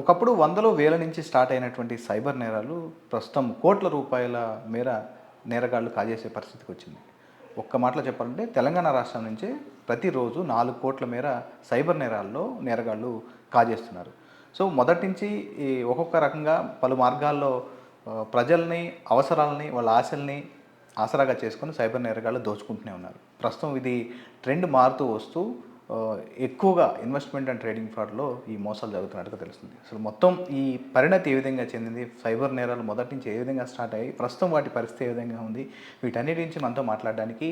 ఒకప్పుడు వందలు వేల నుంచి స్టార్ట్ అయినటువంటి సైబర్ నేరాలు ప్రస్తుతం కోట్ల రూపాయల మేర నేరగాళ్లు కాజేసే పరిస్థితికి వచ్చింది. ఒక్క మాటలో చెప్పాలంటే తెలంగాణ రాష్ట్రం నుంచే ప్రతిరోజు 4 కోట్ల మేర సైబర్ నేరాల్లో నేరగాళ్లు కాజేస్తున్నారు. సో మొదటి నుంచి ఈ ఒక్కొక్క రకంగా పలు మార్గాల్లో ప్రజల్ని, అవసరాలని, వాళ్ళ ఆశల్ని ఆసరాగా చేసుకొని సైబర్ నేరగాళ్లు దోచుకుంటూనే ఉన్నారు. ప్రస్తుతం ఇది ట్రెండ్ మారుతూ వస్తూ ఎక్కువగా ఇన్వెస్ట్మెంట్ అండ్ ట్రేడింగ్ ఫ్రాడ్లో ఈ మోసాలు జరుగుతున్నట్టుగా తెలుస్తుంది. అసలు మొత్తం ఈ పరిణతి ఏ విధంగా చెందింది, సైబర్ నేరాలు మొదటి నుంచి ఏ విధంగా స్టార్ట్ అయ్యాయి, ప్రస్తుతం వాటి పరిస్థితి ఏ విధంగా ఉంది, వీటన్నిటి నుంచి మనతో మాట్లాడడానికి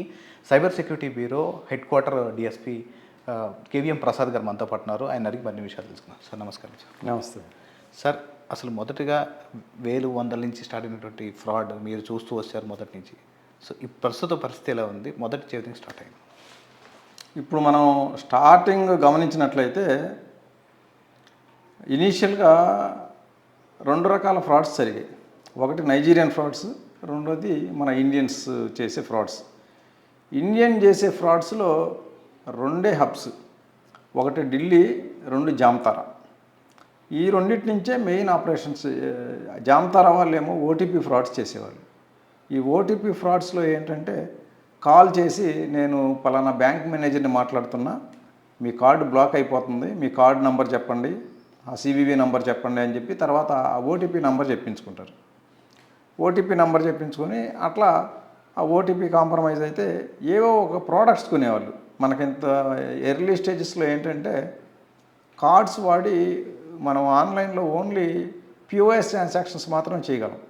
cyber security bureau head quarter DSP KVM Prasad గారు మనతో పట్టున్నారు. ఆయన అడిగి మరిన్ని విషయాలు తెలుసుకున్నాం. సార్ నమస్కారం. సార్ నమస్తే సార్. అసలు మొదటిగా వేలు వందల నుంచి స్టార్ట్ అయినటువంటి ఫ్రాడ్ మీరు చూస్తూ వచ్చారు మొదటి నుంచి. సో ఈ ప్రస్తుత పరిస్థితి ఎలా ఉంది, మొదటి ఏ విధంగా స్టార్ట్ అయింది? ఇప్పుడు మనం స్టార్టింగ్ గమనించినట్లయితే ఇనీషియల్గా 2 రకాల ఫ్రాడ్స్ జరిగాయి. ఒకటి నైజీరియన్ ఫ్రాడ్స్, రెండోది మన ఇండియన్స్ చేసే ఫ్రాడ్స్. ఇండియన్ చేసే ఫ్రాడ్స్లో 2 హబ్స్, ఒకటి ఢిల్లీ, 2 జామ్తారా. ఈ రెండింటి నుంచే మెయిన్ ఆపరేషన్స్. జామ్తారా వాళ్ళేమో ఓటీపీ ఫ్రాడ్స్ చేసేవాళ్ళు. ఈ ఓటీపీ ఫ్రాడ్స్లో ఏంటంటే కాల్ చేసి, నేను పలానా బ్యాంక్ మేనేజర్ని మాట్లాడుతున్నా, మీ కార్డు బ్లాక్ అయిపోతుంది, మీ కార్డు నంబర్ చెప్పండి, ఆ సివివి నంబర్ చెప్పండి అని చెప్పి తర్వాత ఆ ఓటీపీ నంబర్ చెప్పించుకుంటారు. ఓటీపీ నంబర్ చెప్పించుకొని అట్లా ఆ ఓటీపీ కాంప్రమైజ్ అయితే ఏవో ఒక ప్రోడక్ట్స్ కొనేవాళ్ళు. మనకింత ఎర్లీ స్టేజెస్లో ఏంటంటే కార్డ్స్ వాడి మనం ఆన్లైన్లో ఓన్లీ పిఓఎస్ ట్రాన్సాక్షన్స్ మాత్రం చేయగలం.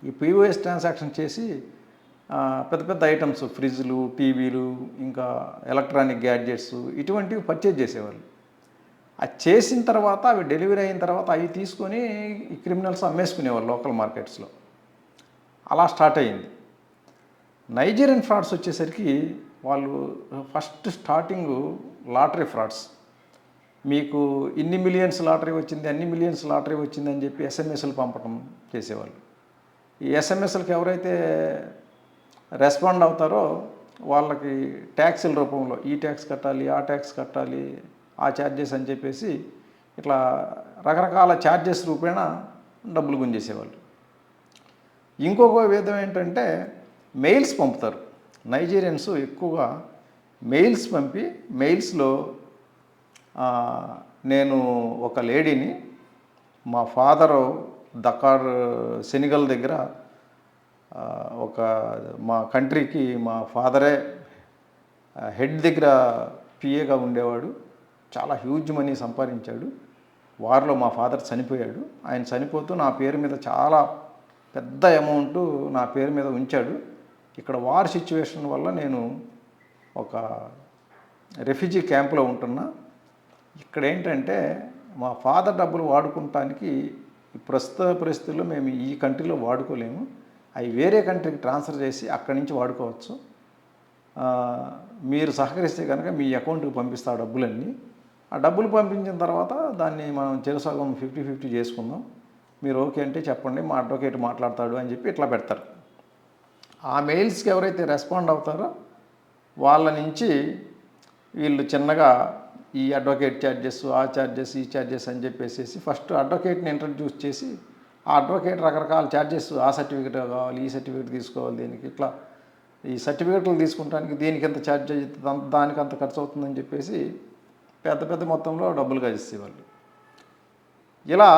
ఈ పిఓఎస్ ట్రాన్సాక్షన్ చేసి పెద్ద పెద్ద ఐటమ్స్, ఫ్రిడ్జ్లు, టీవీలు, ఇంకా ఎలక్ట్రానిక్ గ్యాడ్జెట్స్ ఇటువంటివి పర్చేజ్ చేసేవాళ్ళు. అది చేసిన తర్వాత అవి డెలివరీ అయిన తర్వాత అవి తీసుకొని ఈ క్రిమినల్స్ అమ్మేసుకునేవాళ్ళు లోకల్ మార్కెట్స్లో. అలా స్టార్ట్ అయ్యింది. నైజీరియన్ ఫ్రాడ్స్ వచ్చేసరికి వాళ్ళు ఫస్ట్ స్టార్టింగ్ లాటరీ ఫ్రాడ్స్. మీకు ఇన్ని మిలియన్స్ లాటరీ వచ్చింది, అన్ని మిలియన్స్ లాటరీ వచ్చింది అని చెప్పి ఎస్ఎంఎస్లు పంపడం చేసేవాళ్ళు. ఈ ఎస్ఎంఎస్లకి ఎవరైతే రెస్పాండ్ అవుతారో వాళ్ళకి ట్యాక్సుల రూపంలో ఈ ట్యాక్స్ కట్టాలి, ఆ ట్యాక్స్ కట్టాలి, ఆ ఛార్జెస్ అని చెప్పేసి ఇట్లా రకరకాల ఛార్జెస్ రూపేణ డబ్బులు గుంజేసేవాళ్ళు. ఇంకొక విధం ఏంటంటే మెయిల్స్ పంపుతారు. నైజీరియన్స్ ఎక్కువగా మెయిల్స్ పంపి, మెయిల్స్లో నేను ఒక లేడీని, మా ఫాదరు దకార్ సెనిగల్ దగ్గర ఒక మా కంట్రీకి మా ఫాదరే హెడ్ దగ్గర పిఏగా ఉండేవాడు, చాలా హ్యూజ్ మనీ సంపాదించాడు, వారిలో మా ఫాదర్ చనిపోయాడు, ఆయన చనిపోతూ నా పేరు మీద చాలా పెద్ద అమౌంట్ నా పేరు మీద ఉంచాడు, ఇక్కడ వార్ సిచ్యువేషన్ వల్ల నేను ఒక రెఫ్యూజీ క్యాంప్లో ఉంటున్నా, ఇక్కడ ఏంటంటే మా ఫాదర్ డబ్బులు వాడుకుంటానికి ప్రస్తుత పరిస్థితుల్లో మేము ఈ కంట్రీలో వాడుకోలేము, అవి వేరే కంట్రీకి ట్రాన్స్ఫర్ చేసి అక్కడి నుంచి వాడుకోవచ్చు, మీరు సహకరిస్తే కనుక మీ అకౌంట్కి పంపిస్తా ఆ డబ్బులన్నీ, ఆ డబ్బులు పంపించిన తర్వాత దాన్ని మనం చెరుసగం 50-50 చేసుకుందాం, మీరు ఓకే అంటే చెప్పండి, మా అడ్వకేట్ మాట్లాడతాడు అని చెప్పి ఇట్లా పెడతారు. ఆ మెయిల్స్కి ఎవరైతే రెస్పాండ్ అవుతారో వాళ్ళ నుంచి వీళ్ళు చిన్నగా ఈ అడ్వకేట్ ఛార్జెస్, ఆ ఛార్జెస్, ఈ ఛార్జెస్ అని చెప్పేసి ఫస్ట్ అడ్వకేట్ని ఇంట్రడ్యూస్ చేసి ఆ అడ్వకేట్ రకరకాల ఛార్జెస్, ఆ సర్టిఫికేట్ కావాలి, ఈ సర్టిఫికేట్ తీసుకోవాలి, దీనికి ఇట్లా ఈ సర్టిఫికేట్లు తీసుకుంటానికి దీనికి ఎంత ఛార్జ్ అవుతుంది, దానికి అంత ఖర్చు అవుతుందని చెప్పేసి పెద్ద పెద్ద మొత్తంలో డబ్బులు గజిస్తేవాళ్ళు. ఇలా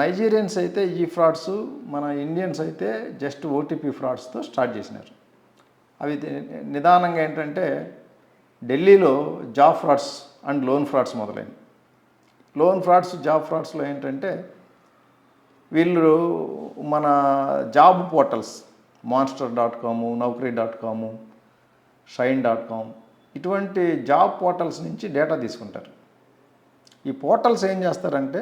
నైజీరియన్స్ అయితే ఈ ఫ్రాడ్స్, మన ఇండియన్స్ అయితే జస్ట్ ఓటీపీ ఫ్రాడ్స్తో స్టార్ట్ చేసినారు. అవి నిదానంగా ఏంటంటే ఢిల్లీలో job frauds and loan frauds మొదలైనవి. లోన్ ఫ్రాడ్స్, జాబ్ ఫ్రాడ్స్లో ఏంటంటే వీళ్ళు మన job portals monster.com, naukri.com, shine.com ఇటువంటి జాబ్ పోర్టల్స్ నుంచి డేటా తీసుకుంటారు. ఈ పోర్టల్స్ ఏం చేస్తారంటే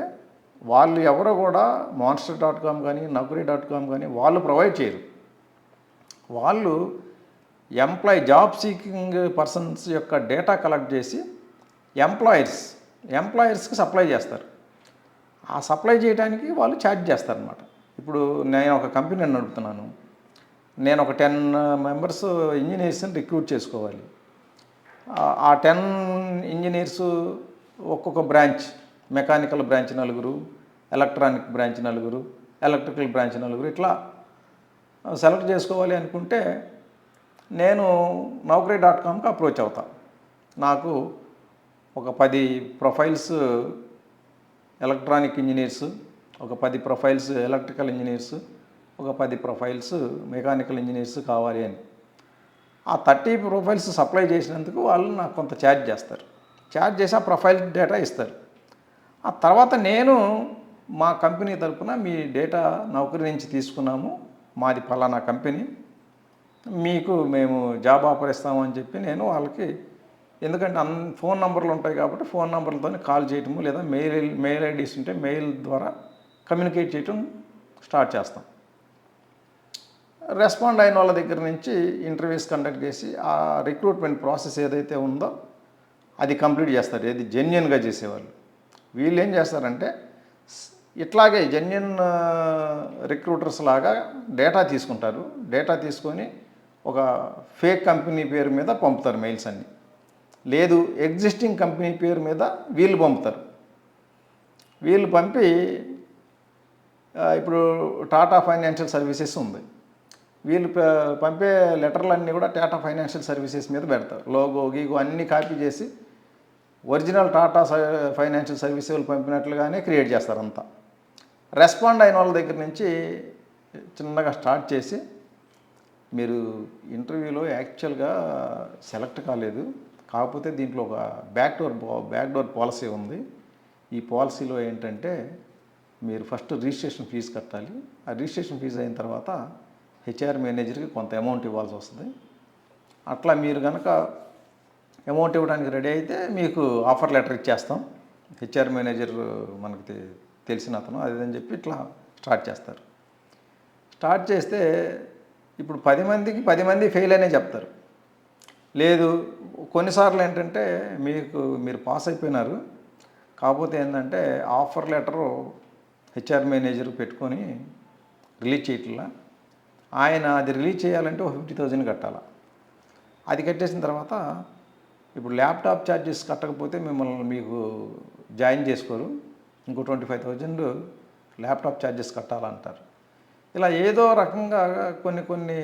వాళ్ళు ఎవరో కూడా monster.com కానీ naukri.com కానీ వాళ్ళు ప్రొవైడ్ చేయరు. వాళ్ళు జాబ్ సీకింగ్ పర్సన్స్ యొక్క డేటా కలెక్ట్ చేసి ఎంప్లాయర్స్కి సప్లై చేస్తారు. ఆ సప్లై చేయడానికి వాళ్ళు ఛార్జ్ చేస్తారనమాట. ఇప్పుడు నేను ఒక కంపెనీని నడుపుతున్నాను, నేను ఒక 10 మెంబర్స్ ఇంజనీర్స్ని రిక్రూట్ చేసుకోవాలి. ఆ 10 ఇంజనీర్స్ ఒక్కొక్క branch, mechanical branch 4, electronic branch నలుగురు, ఎలక్ట్రికల్ బ్రాంచ్ నలుగురు, ఇట్లా సెలెక్ట్ చేసుకోవాలి అనుకుంటే నేను Naukri.comకి అప్రోచ్ అవుతా. నాకు ఒక 10 ప్రొఫైల్స్ ఎలక్ట్రానిక్ ఇంజనీర్స్, ఒక 10 ప్రొఫైల్స్ ఎలక్ట్రికల్ ఇంజనీర్స్, ఒక 10 ప్రొఫైల్స్ మెకానికల్ ఇంజనీర్స్ కావాలి అని. ఆ 30 ప్రొఫైల్స్ సప్లై చేసినందుకు వాళ్ళు నాకు కొంత ఛార్జ్ చేస్తారు. ఛార్జ్ చేసి ఆ ప్రొఫైల్ డేటా ఇస్తారు. ఆ తర్వాత నేను మా కంపెనీ తరపున మీ డేటా Naukri నుంచి తీసుకున్నాము, మాది పలానా కంపెనీ, మీకు మేము జాబ్ ఆఫర్ ఇస్తాము అని చెప్పి నేను వాళ్ళకి, ఎందుకంటే ఫోన్ నంబర్లు ఉంటాయి కాబట్టి ఫోన్ నంబర్లతో కాల్ చేయటము లేదా మెయిల్ ఐడీస్ ఉంటే మెయిల్ ద్వారా కమ్యూనికేట్ చేయటం స్టార్ట్ చేస్తాం. రెస్పాండ్ అయిన వాళ్ళ దగ్గర నుంచి ఇంటర్వ్యూస్ కండక్ట్ చేసి ఆ రిక్రూట్మెంట్ ప్రాసెస్ ఏదైతే ఉందో అది కంప్లీట్ చేస్తారు. ఏది జెన్యున్గా చేసేవాళ్ళు. వీళ్ళు ఏం చేస్తారంటే ఇట్లాగే జెన్యున్ రిక్రూటర్స్ లాగా డేటా తీసుకుంటారు. డేటా తీసుకొని ఒక ఫేక్ కంపెనీ పేరు మీద పంపుతారు మెయిల్స్ అన్నీ. లేదు ఎగ్జిస్టింగ్ కంపెనీ పేరు మీద వీళ్ళు పంపుతారు. వీళ్ళు పంపి ఇప్పుడు టాటా ఫైనాన్షియల్ సర్వీసెస్ ఉంది, వీళ్ళు పంపే లెటర్లన్నీ కూడా టాటా ఫైనాన్షియల్ సర్వీసెస్ మీద పెడతారు. లోగో గీగో అన్నీ కాపీ చేసి ఒరిజినల్ టాటా ఫైనాన్షియల్ సర్వీసెస్ వాళ్ళు పంపినట్లుగానే క్రియేట్ చేస్తారు అంతా. రెస్పాండ్ అయిన వాళ్ళ దగ్గర నుంచి చిన్నగా స్టార్ట్ చేసి, మీరు ఇంటర్వ్యూలో యాక్చువల్గా సెలెక్ట్ కాలేదు, కాకపోతే దీంట్లో ఒక బ్యాక్డోర్ పాలసీ ఉంది. ఈ పాలసీలో ఏంటంటే మీరు ఫస్ట్ రిజిస్ట్రేషన్ ఫీజు కట్టాలి. ఆ రిజిస్ట్రేషన్ ఫీజు అయిన తర్వాత హెచ్ఆర్ మేనేజర్కి కొంత అమౌంట్ ఇవ్వాల్సి వస్తుంది. అట్లా మీరు కనుక అమౌంట్ ఇవ్వడానికి రెడీ అయితే మీకు ఆఫర్ లెటర్ ఇచ్చేస్తాం, హెచ్ఆర్ మేనేజర్ మనకి తెలిసిన అతను అదని చెప్పి ఇట్లా స్టార్ట్ చేస్తారు. స్టార్ట్ చేస్తే ఇప్పుడు 10 మందికి 10 మంది ఫెయిల్ అనే చెప్తారు. లేదు కొన్నిసార్లు ఏంటంటే మీరు పాస్ అయిపోయినారు, కాకపోతే ఏంటంటే ఆఫర్ లెటరు హెచ్ఆర్ మేనేజర్ పెట్టుకొని రిలీజ్ చేయట్లా, ఆయన అది రిలీజ్ చేయాలంటే 50,000 కట్టాలి. అది కట్టేసిన తర్వాత ఇప్పుడు ల్యాప్టాప్ ఛార్జెస్ కట్టకపోతే మీకు జాయిన్ చేసుకోరు, ఇంకో 25,000 ల్యాప్టాప్ ఛార్జెస్ కట్టాలంటారు. ఇలా ఏదో రకంగా కొన్ని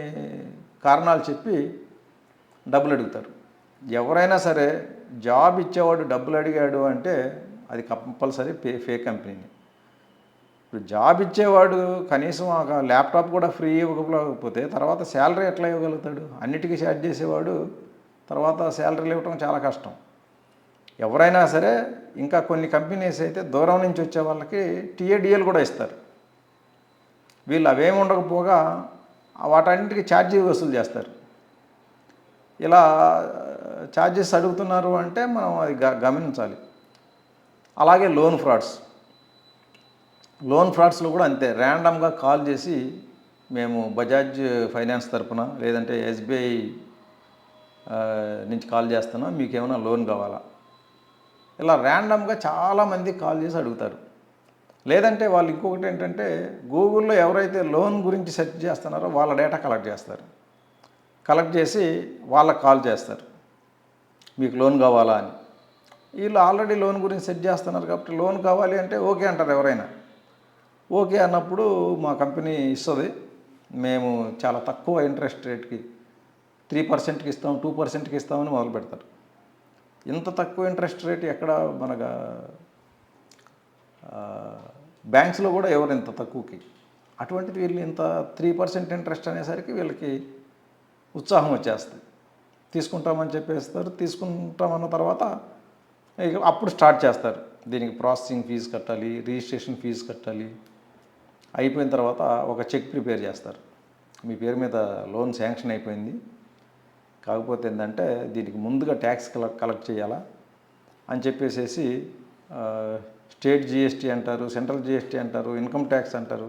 కారణాలు చెప్పి డబ్బులు అడుగుతారు. ఎవరైనా సరే జాబ్ ఇచ్చేవాడు డబ్బులు అడిగాడు అంటే అది కంపల్సరీ ఫేక్ కంపెనీని. ఇప్పుడు జాబ్ ఇచ్చేవాడు కనీసం ఒక ల్యాప్టాప్ కూడా ఫ్రీ ఇవ్వకపోతే తర్వాత శాలరీ ఎట్లా ఇవ్వగలుగుతాడు? అన్నిటికీ ఛార్జ్ చేసేవాడు తర్వాత శాలరీలు ఇవ్వటం చాలా కష్టం. ఎవరైనా సరే, ఇంకా కొన్ని కంపెనీస్ అయితే దూరం నుంచి వచ్చే వాళ్ళకి టీఏడిఎల్ కూడా ఇస్తారు. వీళ్ళు అవేమి ఉండకపోగా వాటన్నిటికీ ఛార్జీ వసూలు చేస్తారు. ఇలా ఛార్జెస్ అడుగుతున్నారు అంటే మనం అది గమనించాలి. అలాగే లోన్ ఫ్రాడ్స్లో కూడా అంతే. ర్యాండమ్గా కాల్ చేసి మేము బజాజ్ ఫైనాన్స్ తరపున లేదంటే ఎస్బీఐ నుంచి కాల్ చేస్తున్నాం, మీకు ఏమైనా లోన్ కావాలా, ఇలా ర్యాండమ్గా చాలామంది కాల్ చేసి అడుగుతారు. లేదంటే వాళ్ళు ఇంకొకటి ఏంటంటే గూగుల్లో ఎవరైతే లోన్ గురించి సెర్చ్ చేస్తున్నారో వాళ్ళ డేటా కలెక్ట్ చేస్తారు. కలెక్ట్ చేసి వాళ్ళకి కాల్ చేస్తారు, మీకు లోన్ కావాలా అని. వీళ్ళు ఆల్రెడీ లోన్ గురించి సెర్చ్ చేస్తున్నారు కాబట్టి లోన్ కావాలి అంటే ఓకే అంటారు ఎవరైనా. ఓకే అన్నప్పుడు మా కంపెనీ ఇస్తుంది, మేము చాలా తక్కువ ఇంట్రెస్ట్ రేట్కి 3%కి ఇస్తాం, 2%కి ఇస్తామని మొదలు పెడతారు. ఇంత తక్కువ ఇంట్రెస్ట్ రేట్ ఎక్కడ మనగా బ్యాంక్స్లో కూడా ఎవరు ఇంత తక్కువకి. అటువంటిది వీళ్ళు ఇంత 3% ఇంట్రెస్ట్ అనేసరికి వీళ్ళకి ఉత్సాహం వచ్చేస్తుంది. తీసుకుంటామని చెప్పేస్తారు. తీసుకుంటామన్న తర్వాత ఇక అప్పుడు స్టార్ట్ చేస్తారు. దీనికి ప్రాసెసింగ్ ఫీజు కట్టాలి, రిజిస్ట్రేషన్ ఫీజు కట్టాలి. అయిపోయిన తర్వాత ఒక చెక్ ప్రిపేర్ చేస్తారు, మీ పేరు మీద లోన్ శాంక్షన్ అయిపోయింది, కాకపోతే ఏంటంటే దీనికి ముందుగా ట్యాక్స్ కలెక్ట్ చేయాలా అని చెప్పేసి స్టేట్ జిఎస్టీ అంటారు, సెంట్రల్ జిఎస్టీ అంటారు, ఇన్కమ్ ట్యాక్స్ అంటారు.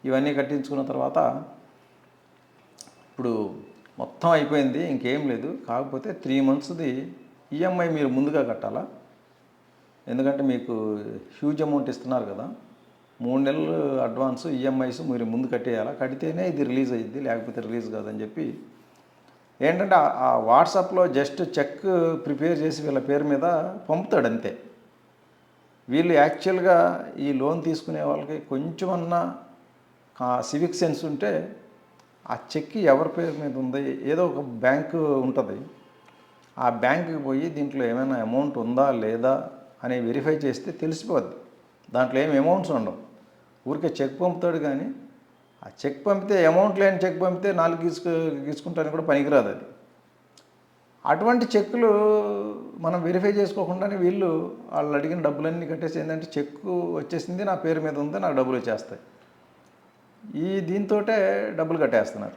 ఇవన్నీ కట్టించుకున్న తర్వాత ఇప్పుడు మొత్తం అయిపోయింది, ఇంకేం లేదు, కాకపోతే 3 monthsది ఈఎంఐ మీరు ముందుగా కట్టాలా, ఎందుకంటే మీకు హ్యూజ్ అమౌంట్ ఇస్తున్నారు కదా, 3 నెలలు అడ్వాన్స్ ఈఎంఐస్ మీరు ముందు కట్టేయాలా, కడితేనే ఇది రిలీజ్ అయ్యింది, లేకపోతే రిలీజ్ కాదని చెప్పి ఏంటంటే ఆ వాట్సాప్లో జస్ట్ చెక్ ప్రిపేర్ చేసి వీళ్ళ పేరు మీద పంపుతాడు అంతే. వీళ్ళు యాక్చువల్గా ఈ లోన్ తీసుకునే వాళ్ళకి కొంచెమన్నా సివిక్ సెన్స్ ఉంటే ఆ చెక్ ఎవరి పేరు మీద ఉంది, ఏదో ఒక బ్యాంకు ఉంటుంది, ఆ బ్యాంకుకి పోయి దీంట్లో ఏమైనా అమౌంట్ ఉందా లేదా అని వెరిఫై చేస్తే తెలిసిపోద్ది. దాంట్లో ఏం అమౌంట్స్ ఉండవు. ఊరికే చెక్ పంపుతాడు, కానీ ఆ చెక్ పంపితే అమౌంట్ లేని చెక్ పంపితే 4 గీసుకుంటానికి కూడా పనికిరాదు అది. అటువంటి చెక్కులు మనం వెరిఫై చేసుకోకుండానే వీళ్ళు వాళ్ళు అడిగిన డబ్బులన్నీ కట్టేసి ఏంటంటే చెక్కు వచ్చేసింది, నా పేరు మీద ఉంది, నాకు డబ్బులు వచ్చేస్తాయి, దీంతోటే డబ్బులు కట్టేస్తున్నారు.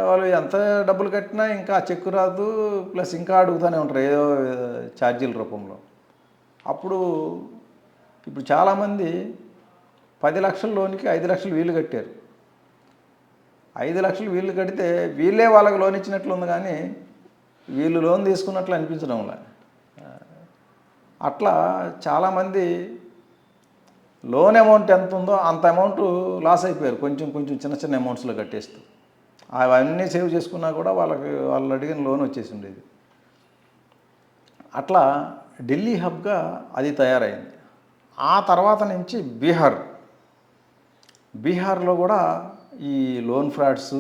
వాళ్ళు ఎంత డబ్బులు కట్టినా ఇంకా చెక్కు రాదు, ప్లస్ ఇంకా అడుగుతూనే ఉంటారు ఏదో ఛార్జీల రూపంలో. అప్పుడు ఇప్పుడు చాలామంది 10 లక్షల లోన్కి 5 లక్షలు వీళ్ళు కట్టారు. 5 లక్షలు వీళ్ళు కడితే వీళ్ళే వాళ్ళకి లోన్ ఇచ్చినట్లు ఉంది, కానీ వీళ్ళు లోన్ తీసుకున్నట్లు అనిపించడంలా. అట్లా చాలామంది లోన్ అమౌంట్ ఎంత ఉందో అంత అమౌంట్ లాస్ అయిపోయారు, కొంచెం కొంచెం చిన్న చిన్న అమౌంట్స్లో కట్టేస్తూ. అవన్నీ సేవ్ చేసుకున్నా కూడా వాళ్ళు అడిగిన లోన్ వచ్చేసి ఉండేది. అట్లా ఢిల్లీ హబ్గా అది తయారైంది. ఆ తర్వాత నుంచి బీహార్లో కూడా ఈ లోన్ ఫ్రాడ్స్,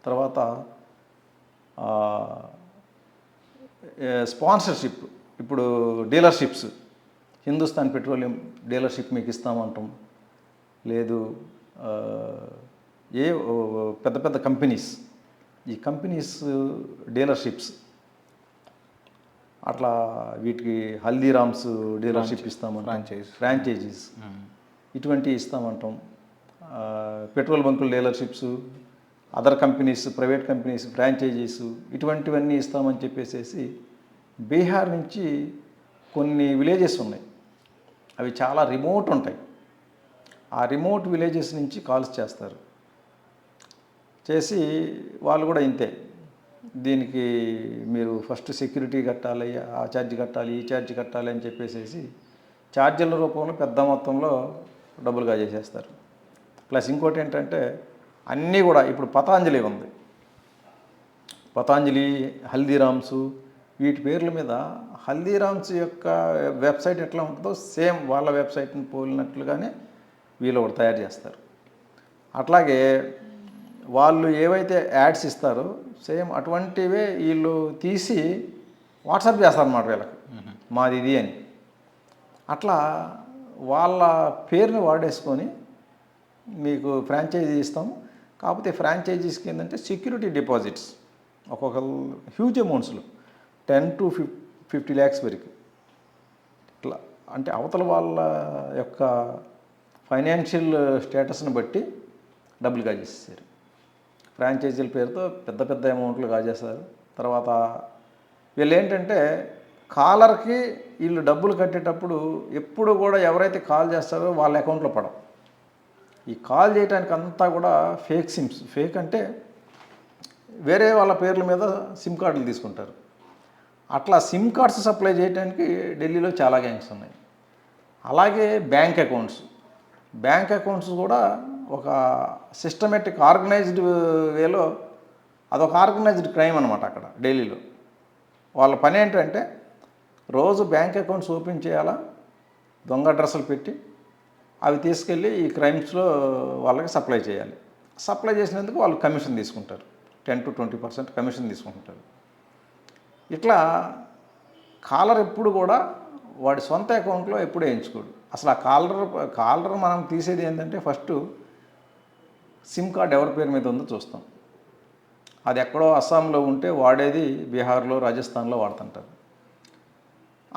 తర్వాత స్పాన్సర్షిప్, ఇప్పుడు డీలర్షిప్స్, హిందుస్థాన్ పెట్రోలియం డీలర్షిప్ మీకు ఇస్తామంటాం, లేదు పెద్ద పెద్ద కంపెనీస్, ఈ కంపెనీస్ డీలర్షిప్స్, అట్లా వీటికి హల్దీరామ్స్ డీలర్షిప్ ఇస్తామంటాం, ఫ్రాంచైజీస్ ఇటువంటి ఇస్తామంటాం, పెట్రోల్ బంకుల dealerships, other companies, private companies franchises, ఇటువంటివన్నీ ఇస్తామని చెప్పేసి బీహార్ నుంచి కొన్ని విలేజెస్ ఉన్నాయి, అవి చాలా రిమోట్ ఉంటాయి. ఆ రిమోట్ విలేజెస్ నుంచి కాల్స్ చేస్తారు, చేసి వాళ్ళు కూడా ఇంతే, దీనికి మీరు ఫస్ట్ సెక్యూరిటీ కట్టాలి, ఆ ఛార్జ్ కట్టాలి, ఈ ఛార్జ్ కట్టాలి అని చెప్పేసి ఛార్జీల రూపంలో పెద్ద మొత్తంలో డబ్బులు కాజేసేస్తారు. ప్లస్ ఇంకోటి ఏంటంటే అన్నీ కూడా ఇప్పుడు పతాంజలి ఉంది, పతాంజలి, హల్దీరామ్స్, వీటి పేర్ల మీద హల్దీరామ్స్ యొక్క వెబ్సైట్ ఎట్లా ఉంటుందో సేమ్ వాళ్ళ వెబ్సైట్ని పోలినట్లుగానే వీళ్ళు ఒకటి తయారు చేస్తారు. అట్లాగే వాళ్ళు ఏవైతే యాడ్స్ ఇస్తారో సేమ్ అటువంటివే వీళ్ళు తీసి వాట్సాప్ చేస్తారన్నమాట వీళ్ళకి, మాది ఇది అని. అట్లా వాళ్ళ పేరుని వాడేసుకొని మీకు ఫ్రాంచైజీ ఇస్తాము, కాకపోతే ఫ్రాంచైజీస్కి ఏంటంటే సెక్యూరిటీ డిపాజిట్స్ ఒక్కొక్క హ్యూజ్ అమౌంట్స్లో 10 to 50 lakhs వరకు. ఇట్లా అంటే అవతల వాళ్ళ యొక్క ఫైనాన్షియల్ స్టేటస్ని బట్టి డబ్బులు కాజేసేసారు. ఫ్రాంచైజీల పేరుతో పెద్ద పెద్ద అమౌంట్లు కాజేస్తారు. తర్వాత వీళ్ళు ఏంటంటే కాలర్కి వీళ్ళు డబ్బులు కట్టేటప్పుడు ఎప్పుడు కూడా ఎవరైతే కాల్ చేస్తారో వాళ్ళ అకౌంట్లో పడవు. ఈ కాల్ చేయడానికి అంతా కూడా ఫేక్ సిమ్స్, ఫేక్ అంటే వేరే వాళ్ళ పేర్ల మీద సిమ్ కార్డులు తీసుకుంటారు. అట్లా సిమ్ కార్డ్స్ సప్లై చేయడానికి ఢిల్లీలో చాలా గ్యాంగ్స్ ఉన్నాయి. అలాగే బ్యాంక్ అకౌంట్స్ కూడా ఒక సిస్టమేటిక్ ఆర్గనైజ్డ్ వేలో అదొక ఆర్గనైజ్డ్ క్రైమ్ అనమాట. అక్కడ ఢిల్లీలో వాళ్ళ పని ఏంటంటే రోజు బ్యాంక్ అకౌంట్స్ ఓపెన్ చేయాలా, దొంగ అడ్రస్లు పెట్టి అవి తీసుకెళ్ళి ఈ క్రైమ్స్లో వాళ్ళకి సప్లై చేయాలి. సప్లై చేసినందుకు వాళ్ళు కమిషన్ తీసుకుంటారు, 10 to 20% కమిషన్ తీసుకుంటారు. ఇట్లా కాలర్ ఎప్పుడు కూడా వాడి సొంత అకౌంట్లో ఎప్పుడు వేయించుకోడు. అసలు ఆ కాలర్ మనం తీసేది ఏంటంటే ఫస్ట్ సిమ్ కార్డ్ ఎవరి పేరు మీద ఉందో చూస్తాం. అది ఎక్కడో అస్సాంలో ఉంటే వాడేది బీహార్లో, రాజస్థాన్లో వాడుతుంటారు.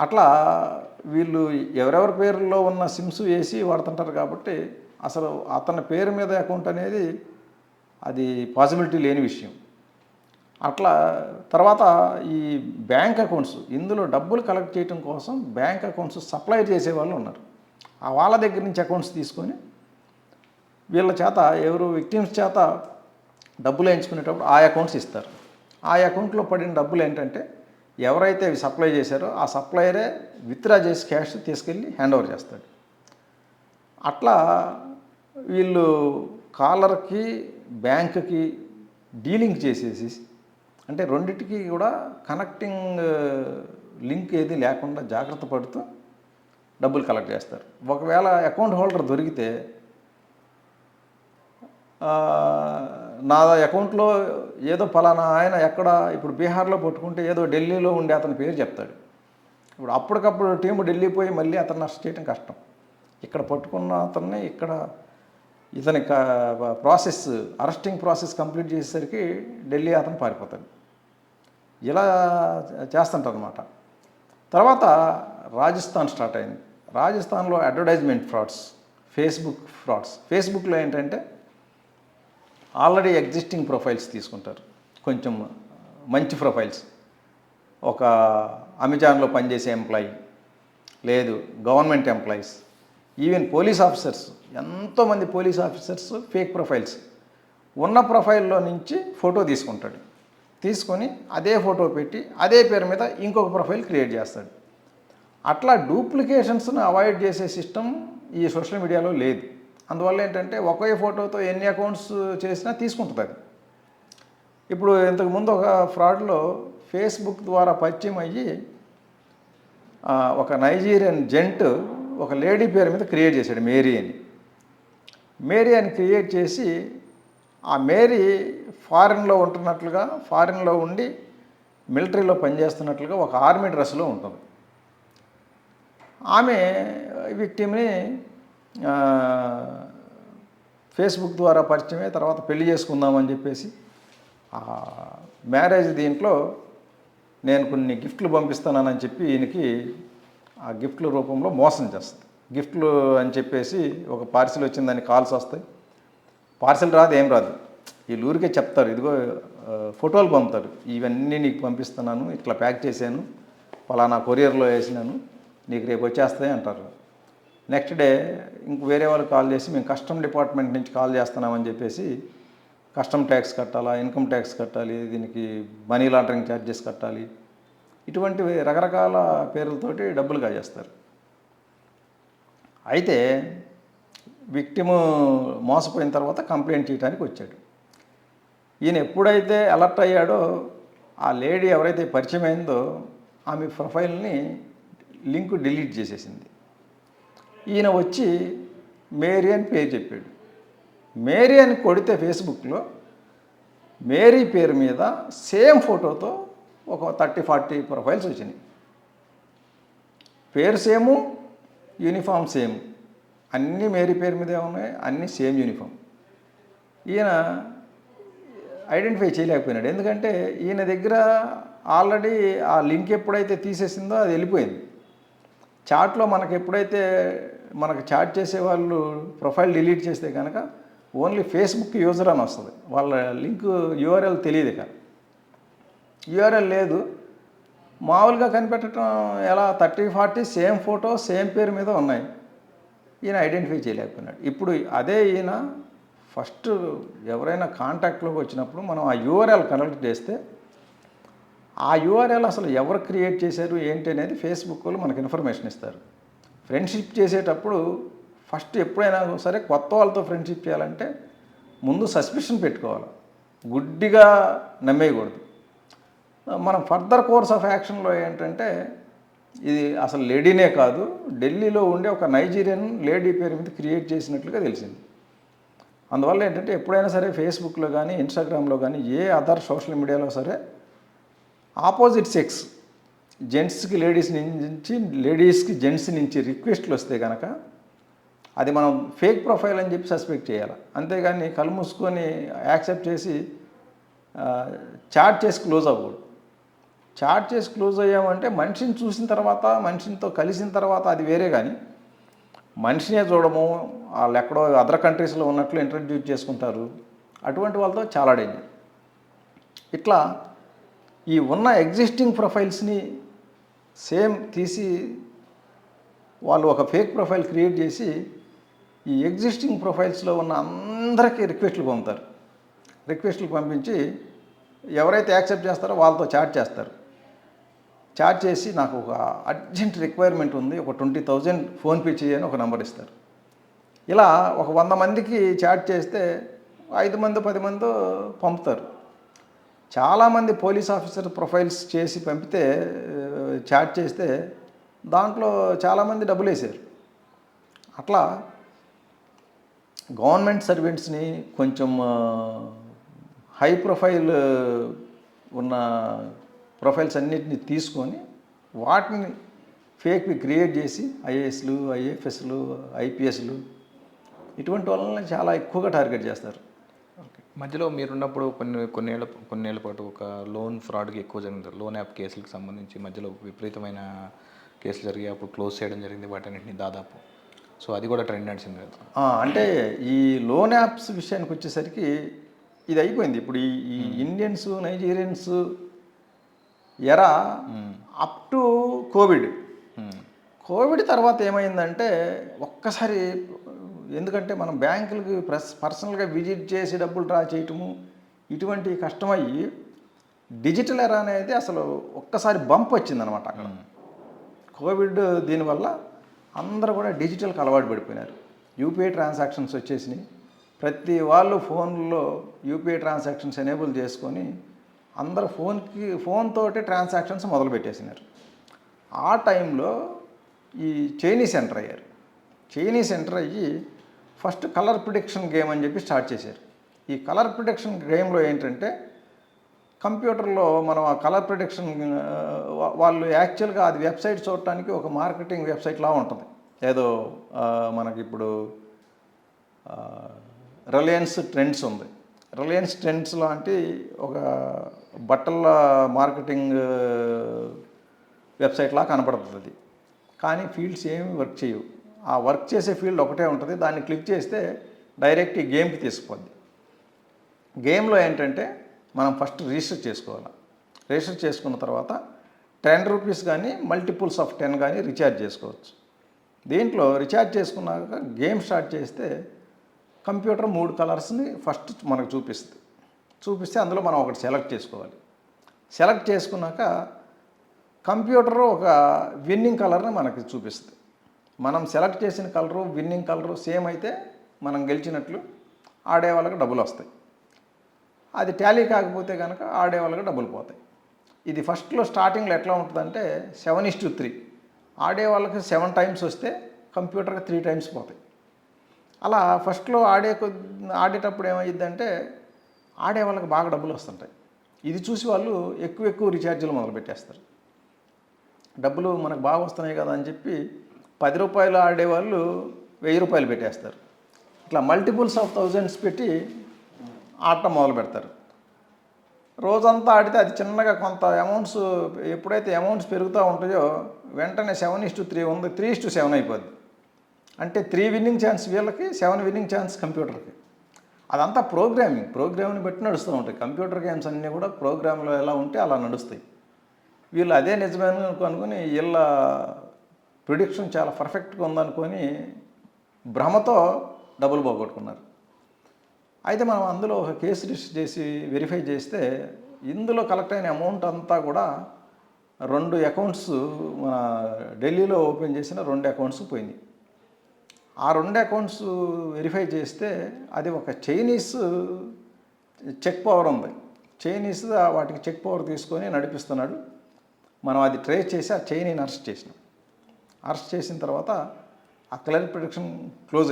అట్లా వీళ్ళు ఎవరెవరి పేరులో ఉన్న సిమ్స్ వేసి వాడుతుంటారు కాబట్టి అసలు అతని పేరు మీద అకౌంట్ అనేది అది పాసిబిలిటీ లేని విషయం. అట్లా తర్వాత ఈ బ్యాంక్ అకౌంట్స్, ఇందులో డబ్బులు కలెక్ట్ చేయడం కోసం బ్యాంక్ అకౌంట్స్ సప్లై చేసే వాళ్ళు ఉన్నారు. ఆ వాళ్ళ దగ్గర నుంచి అకౌంట్స్ తీసుకొని వీళ్ళ చేత ఎవరు విక్టిమ్స్ చేత డబ్బులు వేయించుకునేటప్పుడు ఆ అకౌంట్స్ ఇస్తారు. ఆ అకౌంట్లో పడిన డబ్బులు ఏంటంటే ఎవరైతే ఇవి సప్లై చేశారో ఆ సప్లయరే విత్డ్రా చేసి క్యాష్ తీసుకెళ్ళి హ్యాండ్ ఓవర్ చేస్తాడు. అట్లా వీళ్ళు కాలర్కి బ్యాంక్కి డీలింగ్ చేసేసి, అంటే రెండిటికి కూడా కనెక్టింగ్ లింక్ ఏది లేకుండా జాగ్రత్త పడుతూ డబ్బులు కలెక్ట్ చేస్తారు. ఒకవేళ అకౌంట్ హోల్డర్ దొరికితే నా అకౌంట్లో ఏదో పలానా ఆయన ఎక్కడ ఇప్పుడు బీహార్లో పట్టుకుంటే ఏదో ఢిల్లీలో ఉండే అతని పేరు చెప్తాడు. ఇప్పుడు అప్పటికప్పుడు టీము ఢిల్లీ పోయి మళ్ళీ అతను అరెస్ట్ చేయడం కష్టం. ఇక్కడ పట్టుకున్న అతన్ని ఇక్కడ ఇతని ప్రాసెస్ అరెస్టింగ్ ప్రాసెస్ కంప్లీట్ చేసేసరికి ఢిల్లీ అతను పారిపోతాడు. ఇలా చేస్తుంటారు అన్నమాట. తర్వాత రాజస్థాన్ స్టార్ట్ అయింది. రాజస్థాన్లో అడ్వర్టైజ్మెంట్ ఫ్రాడ్స్, ఫేస్బుక్ ఫ్రాడ్స్. ఫేస్బుక్లో ఏంటంటే ఆల్రెడీ ఎగ్జిస్టింగ్ ప్రొఫైల్స్ తీసుకుంటారు, కొంచెం మంచి ప్రొఫైల్స్. ఒక అమెజాన్లో పనిచేసే ఎంప్లాయీ, లేదు government employees, even police officers, ఎంతోమంది పోలీస్ ఆఫీసర్స్ ఫేక్ ప్రొఫైల్స్. ఉన్న ప్రొఫైల్లో నుంచి ఫోటో తీసుకుంటాడు, తీసుకొని అదే ఫోటో పెట్టి అదే పేరు మీద ఇంకొక ప్రొఫైల్ క్రియేట్ చేస్తాడు. అట్లా డూప్లికేషన్స్ను అవాయిడ్ చేసే సిస్టమ్ ఈ సోషల్ మీడియాలో లేదు. అందువల్ల ఏంటంటే ఒకే ఫోటోతో ఎన్ని అకౌంట్స్ చేసినా తీసుకుంటుంది అది. ఇప్పుడు ఇంతకుముందు ఒక ఫ్రాడ్లో ఫేస్బుక్ ద్వారా పరిచయం అయ్యి ఒక నైజీరియన్ జెంట్ ఒక లేడీ పేరు మీద క్రియేట్ చేశాడు, మేరీ అని. మేరీ అని క్రియేట్ చేసి ఆ మేరీ ఫారిన్లో ఉంటున్నట్లుగా, ఫారిన్లో ఉండి మిలిటరీలో పనిచేస్తున్నట్లుగా ఒక ఆర్మీ డ్రెస్లో ఉంటుంది. ఆమె విక్టిమ్ని ఫేస్బుక్ ద్వారా పరిచయమే, తర్వాత పెళ్లి చేసుకుందామని చెప్పేసి మ్యారేజ్ దీంట్లో నేను కొన్ని గిఫ్ట్లు పంపిస్తానని చెప్పి ఈయనకి ఆ గిఫ్ట్ల రూపంలో మోసం చేస్తుంది. గిఫ్ట్లు అని చెప్పేసి ఒక పార్సిల్ వచ్చిందని కాల్స్ వస్తాయి. పార్సిల్ రాదు, ఏం రాదు, వీళ్ళు ఊరికే చెప్తారు, ఇదిగో ఫోటోలు పంపుతారు, ఇవన్నీ నీకు పంపిస్తున్నాను, ఇట్లా ప్యాక్ చేశాను, పలానా కొరియర్లో వేసినాను, నీకు రేపు వచ్చేస్తాయి అంటారు. నెక్స్ట్ డే ఇంక వేరే వాళ్ళు కాల్ చేసి మేము కస్టమ్ డిపార్ట్మెంట్ నుంచి కాల్ చేస్తున్నామని చెప్పేసి కస్టమ్ ట్యాక్స్ కట్టాలా, ఇన్కమ్ ట్యాక్స్ కట్టాలి, దీనికి మనీ లాండరింగ్ ఛార్జెస్ కట్టాలి, ఇటువంటివి రకరకాల పేర్లతోటి డబ్బులు కాజేస్తారు. అయితే విక్టిము మోసపోయిన తర్వాత కంప్లైంట్ చేయడానికి వచ్చాడు. ఈయన ఎప్పుడైతే అలర్ట్ అయ్యాడో ఆ లేడీ ఎవరైతే పరిచయం అయిందో ఆమె ప్రొఫైల్ని లింక్ డిలీట్ చేసేసింది. ఈయన వచ్చి మేరీ అని పేరు చెప్పాడు. మేరీ అని కొడితే ఫేస్బుక్లో మేరీ పేరు మీద సేమ్ ఫోటోతో ఒక 30-40 ప్రొఫైల్స్ వచ్చినాయి. పేరు సేము, యూనిఫామ్ సేమ్, అన్నీ మేరీ పేరు మీదే ఉన్నాయి, అన్నీ సేమ్ యూనిఫామ్. ఈయన ఐడెంటిఫై చేయలేకపోయినాడు. ఎందుకంటే ఈయన దగ్గర ఆల్రెడీ ఆ లింక్ ఎప్పుడైతే తీసేసిందో అది వెళ్ళిపోయింది. చాట్లో మనకు ఎప్పుడైతే మనకు చాట్ చేసే వాళ్ళు ప్రొఫైల్ డిలీట్ చేస్తే కనుక ఓన్లీ ఫేస్బుక్ యూజర్ అని వస్తుంది, వాళ్ళ లింక్ యూఆర్ఎల్ తెలియదు. కానీ యూఆర్ఎల్ లేదు, మామూలుగా కనిపెట్టడం ఎలా, 30-40 సేమ్ ఫోటో సేమ్ పేరు మీద ఉన్నాయి. ఈయన ఐడెంటిఫై చేయలేకపోయినాడు. ఇప్పుడు అదే ఈయన ఫస్ట్ ఎవరైనా కాంటాక్ట్లోకి వచ్చినప్పుడు మనం ఆ యూఆర్ఎల్ కనెక్ట్ చేస్తే ఆ యూఆర్ఎల్ అసలు ఎవరు క్రియేట్ చేశారు ఏంటి అనేది ఫేస్బుక్ వాళ్ళు మనకు ఇన్ఫర్మేషన్ ఇస్తారు. ఫ్రెండ్షిప్ చేసేటప్పుడు ఫస్ట్ ఎప్పుడైనా సరే కొత్త వాళ్ళతో ఫ్రెండ్షిప్ చేయాలంటే ముందు సస్పిషన్ పెట్టుకోవాలి, గుడ్డిగా నమ్మేయకూడదు. మనం ఫర్దర్ కోర్స్ ఆఫ్ యాక్షన్లో ఏంటంటే ఇది అసలు లేడీనే కాదు, ఢిల్లీలో ఉండే ఒక నైజీరియన్ లేడీ పేరు మీద క్రియేట్ చేసినట్లుగా తెలిసింది. అందువల్ల ఏంటంటే ఎప్పుడైనా సరే ఫేస్బుక్లో కానీ ఇన్స్టాగ్రామ్లో కానీ ఏ అదర్ సోషల్ మీడియాలో సరే ఆపోజిట్ సెక్స్, జెంట్స్కి లేడీస్ నుంచి, లేడీస్కి జెంట్స్ నుంచి రిక్వెస్ట్లు వస్తే కనుక అది మనం ఫేక్ ప్రొఫైల్ అని చెప్పి సస్పెక్ట్ చేయాలి. అంతేగాని కళ్ళు మూసుకొని యాక్సెప్ట్ చేసి చాట్ చేసి క్లోజ్ అవ్వకూడదు. చాట్ చేసి క్లోజ్ అయ్యామంటే మనిషిని చూసిన తర్వాత, మనిషితో కలిసిన తర్వాత అది వేరే. కానీ మనిషినే చూడము, వాళ్ళు ఎక్కడో అదర్ కంట్రీస్లో ఉన్నట్లు ఇంట్రడ్యూస్ చేసుకుంటారు, అటువంటి వాళ్ళతో చాలా డేంజర్. ఇట్లా ఈ ఉన్న ఎగ్జిస్టింగ్ ప్రొఫైల్స్ని సేమ్ తీసి వాళ్ళు ఒక ఫేక్ ప్రొఫైల్ క్రియేట్ చేసి ఈ ఎగ్జిస్టింగ్ ప్రొఫైల్స్లో ఉన్న అందరికీ రిక్వెస్ట్లు పంపుతారు. రిక్వెస్ట్లు పంపించి ఎవరైతే యాక్సెప్ట్ చేస్తారో వాళ్ళతో చాట్ చేస్తారు. చాట్ చేసి నాకు ఒక అర్జెంట్ రిక్వైర్మెంట్ ఉంది, ఒక 20,000 ఫోన్పే చేయని ఒక నెంబర్ ఇస్తారు. ఇలా ఒక 100 మందికి చాట్ చేస్తే 5 మంది 10 మంది పంపుతారు. చాలామంది పోలీస్ ఆఫీసర్ ప్రొఫైల్స్ చేసి పంపితే చాట్ చేస్తే దాంట్లో చాలామంది డబ్బులు వేసారు. అట్లా గవర్నమెంట్ సర్వెంట్స్ని కొంచెం హై ప్రొఫైల్ ఉన్న ప్రొఫైల్స్ అన్నిటిని తీసుకొని వాటిని ఫేక్వి క్రియేట్ చేసి ఐఏఎస్లు, ఐఎఫ్ఎస్లు, ఐపీఎస్లు ఇటువంటి వాళ్ళని చాలా ఎక్కువగా టార్గెట్ చేస్తారు. ఓకే. మధ్యలో మీరున్నప్పుడు కొన్నేళ్ల పాటు ఒక లోన్ ఫ్రాడ్కి ఎక్కువ జరిగింది. లోన్ యాప్ కేసులకు సంబంధించి మధ్యలో విపరీతమైన కేసులు జరిగి అప్పుడు క్లోజ్ చేయడం జరిగింది వాటన్నిటిని దాదాపు. సో అది కూడా ట్రెండ్ నడిచింది కదా. అంటే ఈ లోన్ యాప్స్ విషయానికి వచ్చేసరికి ఇది అయిపోయింది. ఇప్పుడు ఈ ఇండియన్స్, నైజీరియన్స్ ఎరా అప్ టు కోవిడ్ తర్వాత ఏమైందంటే ఒక్కసారి, ఎందుకంటే మనం బ్యాంకులకి పర్సనల్గా విజిట్ చేసి డబ్బులు డ్రా చేయటము ఇటువంటి కష్టమయ్యి డిజిటల్ ఎరా అనేది అసలు ఒక్కసారి బంప్ వచ్చిందనమాట అక్కడ. కోవిడ్ దీనివల్ల అందరూ కూడా డిజిటల్కి అలవాటు పడిపోయినారు. యూపీఐ ట్రాన్సాక్షన్స్ వచ్చేసినాయి. ప్రతి వాళ్ళు ఫోన్లో యూపీఐ ట్రాన్సాక్షన్స్ ఎనేబుల్ చేసుకొని అందరూ ఫోన్ తోటి ట్రాన్సాక్షన్స్ మొదలుపెట్టేసినారు. ఆ టైంలో ఈ చైనీస్ ఎంటర్ అయ్యారు. చైనీస్ ఎంటర్ అయ్యి ఫస్ట్ కలర్ ప్రిడిక్షన్ గేమ్ అని చెప్పి స్టార్ట్ చేశారు. ఈ కలర్ ప్రిడిక్షన్ గేమ్లో ఏంటంటే కంప్యూటర్లో మనం ఆ కలర్ ప్రిడిక్షన్ వాళ్ళు యాక్చువల్గా అది వెబ్సైట్ చూడటానికి ఒక మార్కెటింగ్ వెబ్సైట్లా ఉంటుంది. ఏదో మనకి ఇప్పుడు రిలయన్స్ ట్రెండ్స్ ఉంది. రిలయన్స్ ట్రెండ్స్ లాంటి ఒక బట్టల మార్కెటింగ్ వెబ్సైట్లా కనపడుతుంది అది. కానీ ఫీల్డ్స్ ఏమి వర్క్ చేయవు. ఆ వర్క్ చేసే ఫీల్డ్ ఒకటే ఉంటుంది. దాన్ని క్లిక్ చేస్తే డైరెక్ట్ ఈ గేమ్కి తీసుకుపోద్ది. గేమ్లో ఏంటంటే మనం ఫస్ట్ రిజిస్టర్ చేసుకోవాలి. రిజిస్టర్ చేసుకున్న తర్వాత 10 రూపీస్ కానీ మల్టిపుల్స్ ఆఫ్ 10 కానీ రీఛార్జ్ చేసుకోవచ్చు. దీంట్లో రీఛార్జ్ చేసుకున్నాక గేమ్ స్టార్ట్ చేస్తే కంప్యూటర్ 3 కలర్స్ని ఫస్ట్ మనకు చూపిస్తే అందులో మనం ఒకటి సెలెక్ట్ చేసుకోవాలి. సెలెక్ట్ చేసుకున్నాక కంప్యూటర్ ఒక విన్నింగ్ కలర్ని మనకి చూపిస్తుంది. మనం సెలెక్ట్ చేసిన కలరు, విన్నింగ్ కలరు సేమ్ అయితే మనం గెలిచినట్లు, ఆడే వాళ్ళకి డబ్బులు వస్తాయి. అది టాలీ కాకపోతే కనుక ఆడే వాళ్ళకి డబ్బులు పోతాయి. ఇది ఫస్ట్లో స్టార్టింగ్లో ఎట్లా ఉంటుందంటే 7:3. ఆడే వాళ్ళకి 7 టైమ్స్ వస్తే కంప్యూటర్కి 3 టైమ్స్ పోతాయి. అలా ఫస్ట్లో ఆడేటప్పుడు ఏమయ్యిద్దంటే ఆడే వాళ్ళకి బాగా డబ్బులు వస్తుంటాయి. ఇది చూసి వాళ్ళు ఎక్కువ రీఛార్జీలు మొదలుపెట్టేస్తారు. డబ్బులు మనకు బాగా వస్తున్నాయి కదా అని చెప్పి 10 రూపాయలు ఆడేవాళ్ళు 1000 రూపాయలు పెట్టేస్తారు. ఇట్లా మల్టిపుల్స్ ఆఫ్ థౌజండ్స్ పెట్టి ఆడటం మొదలు పెడతారు. రోజంతా ఆడితే అది చిన్నగా కొంత అమౌంట్స్, ఎప్పుడైతే అమౌంట్స్ పెరుగుతూ ఉంటాయో వెంటనే 7:3 ఉంది, 3:7 అయిపోద్ది. అంటే 3 విన్నింగ్ ఛాన్స్ వీళ్ళకి, 7 విన్నింగ్ ఛాన్స్ కంప్యూటర్కి. అదంతా ప్రోగ్రామ్ని బట్టి నడుస్తూ ఉంటాయి. కంప్యూటర్ గేమ్స్ అన్నీ కూడా ప్రోగ్రాంలో ఎలా ఉంటే అలా నడుస్తాయి. వీళ్ళు అదే నిజమైన అనుకుని వీళ్ళ ప్రిడిక్షన్ చాలా పర్ఫెక్ట్గా ఉందనుకొని భ్రమతో డబ్బులు పోగొట్టుకున్నారు. అయితే మనం అందులో ఒక కేసు రిజిస్టర్ చేసి వెరిఫై చేస్తే ఇందులో కలెక్ట్ అయిన అమౌంట్ అంతా కూడా 2 అకౌంట్స్, మన ఢిల్లీలో ఓపెన్ చేసిన 2 అకౌంట్స్ పోయింది. ఆ 2 అకౌంట్స్ వెరిఫై చేస్తే అది ఒక చైనీస్ చెక్ పవర్ ఉంది. చైనీస్ వాటికి చెక్ పవర్ తీసుకొని నడిపిస్తున్నాడు. మనం అది ట్రేస్ చేసి ఆ చైనీని అరెస్ట్ చేసినాం. అరెస్ట్ చేసిన తర్వాత ఆ కలర్ ప్రిడిక్షన్ క్లోజ్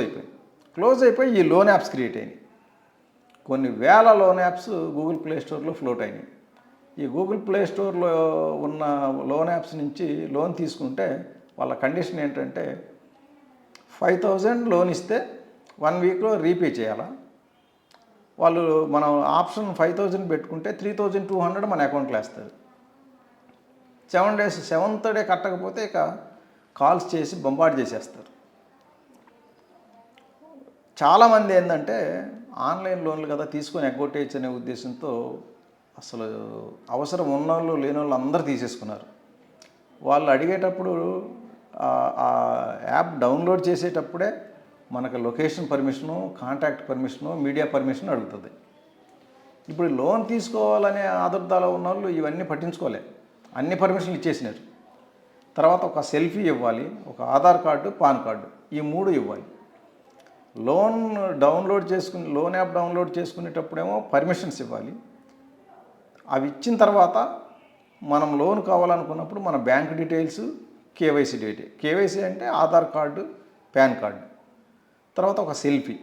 అయిపోయి ఈ లోన్ యాప్స్ క్రియేట్ అయినాయి. కొన్ని వేల లోన్ యాప్స్ గూగుల్ ప్లే స్టోర్లో ఫ్లోట్ అయినాయి. ఈ గూగుల్ ప్లే స్టోర్లో ఉన్న లోన్ యాప్స్ నుంచి లోన్ తీసుకుంటే వాళ్ళ కండిషన్ ఏంటంటే 5,000 లోన్ ఇస్తే 1 వీక్లో రీపే చేయాలా. వాళ్ళు మనం ఆప్షన్ 5,000 పెట్టుకుంటే 3,200 మన అకౌంట్లో వేస్తారు. 7 days, 7th డే కట్టకపోతే ఇక కాల్స్ చేసి బొంబార్డ్ చేసేస్తారు. చాలామంది ఏంటంటే ఆన్లైన్ లోన్లు కదా తీసుకొని ఎగ్గొట్టేయచ్చు అనే ఉద్దేశంతో అసలు అవసరం ఉన్నోళ్ళు లేనోళ్ళు అందరూ తీసేసుకున్నారు. వాళ్ళు అడిగేటప్పుడు ఆ యాప్ డౌన్లోడ్ చేసేటప్పుడే మనకు location permission, contact permission, media permission అడుగుతుంది. ఇప్పుడు లోన్ తీసుకోవాలనే ఆదుర్దాలో ఉన్నోళ్ళు ఇవన్నీ పట్టించుకోలే, అన్ని పర్మిషన్లు ఇచ్చేసినారు. తర్వాత ఒక సెల్ఫీ ఇవ్వాలి, ఒక ఆధార్ కార్డు, పాన్ కార్డు, ఈ 3 ఇవ్వాలి. లోన్ యాప్ డౌన్లోడ్ చేసుకునేటప్పుడేమో పర్మిషన్స్ ఇవ్వాలి. అవి ఇచ్చిన తర్వాత మనం లోన్ కావాలనుకున్నప్పుడు మన bank details, KYC date. KYC అంటే ఆధార్ కార్డు, పాన్ కార్డు, తర్వాత ఒక సెల్ఫీ.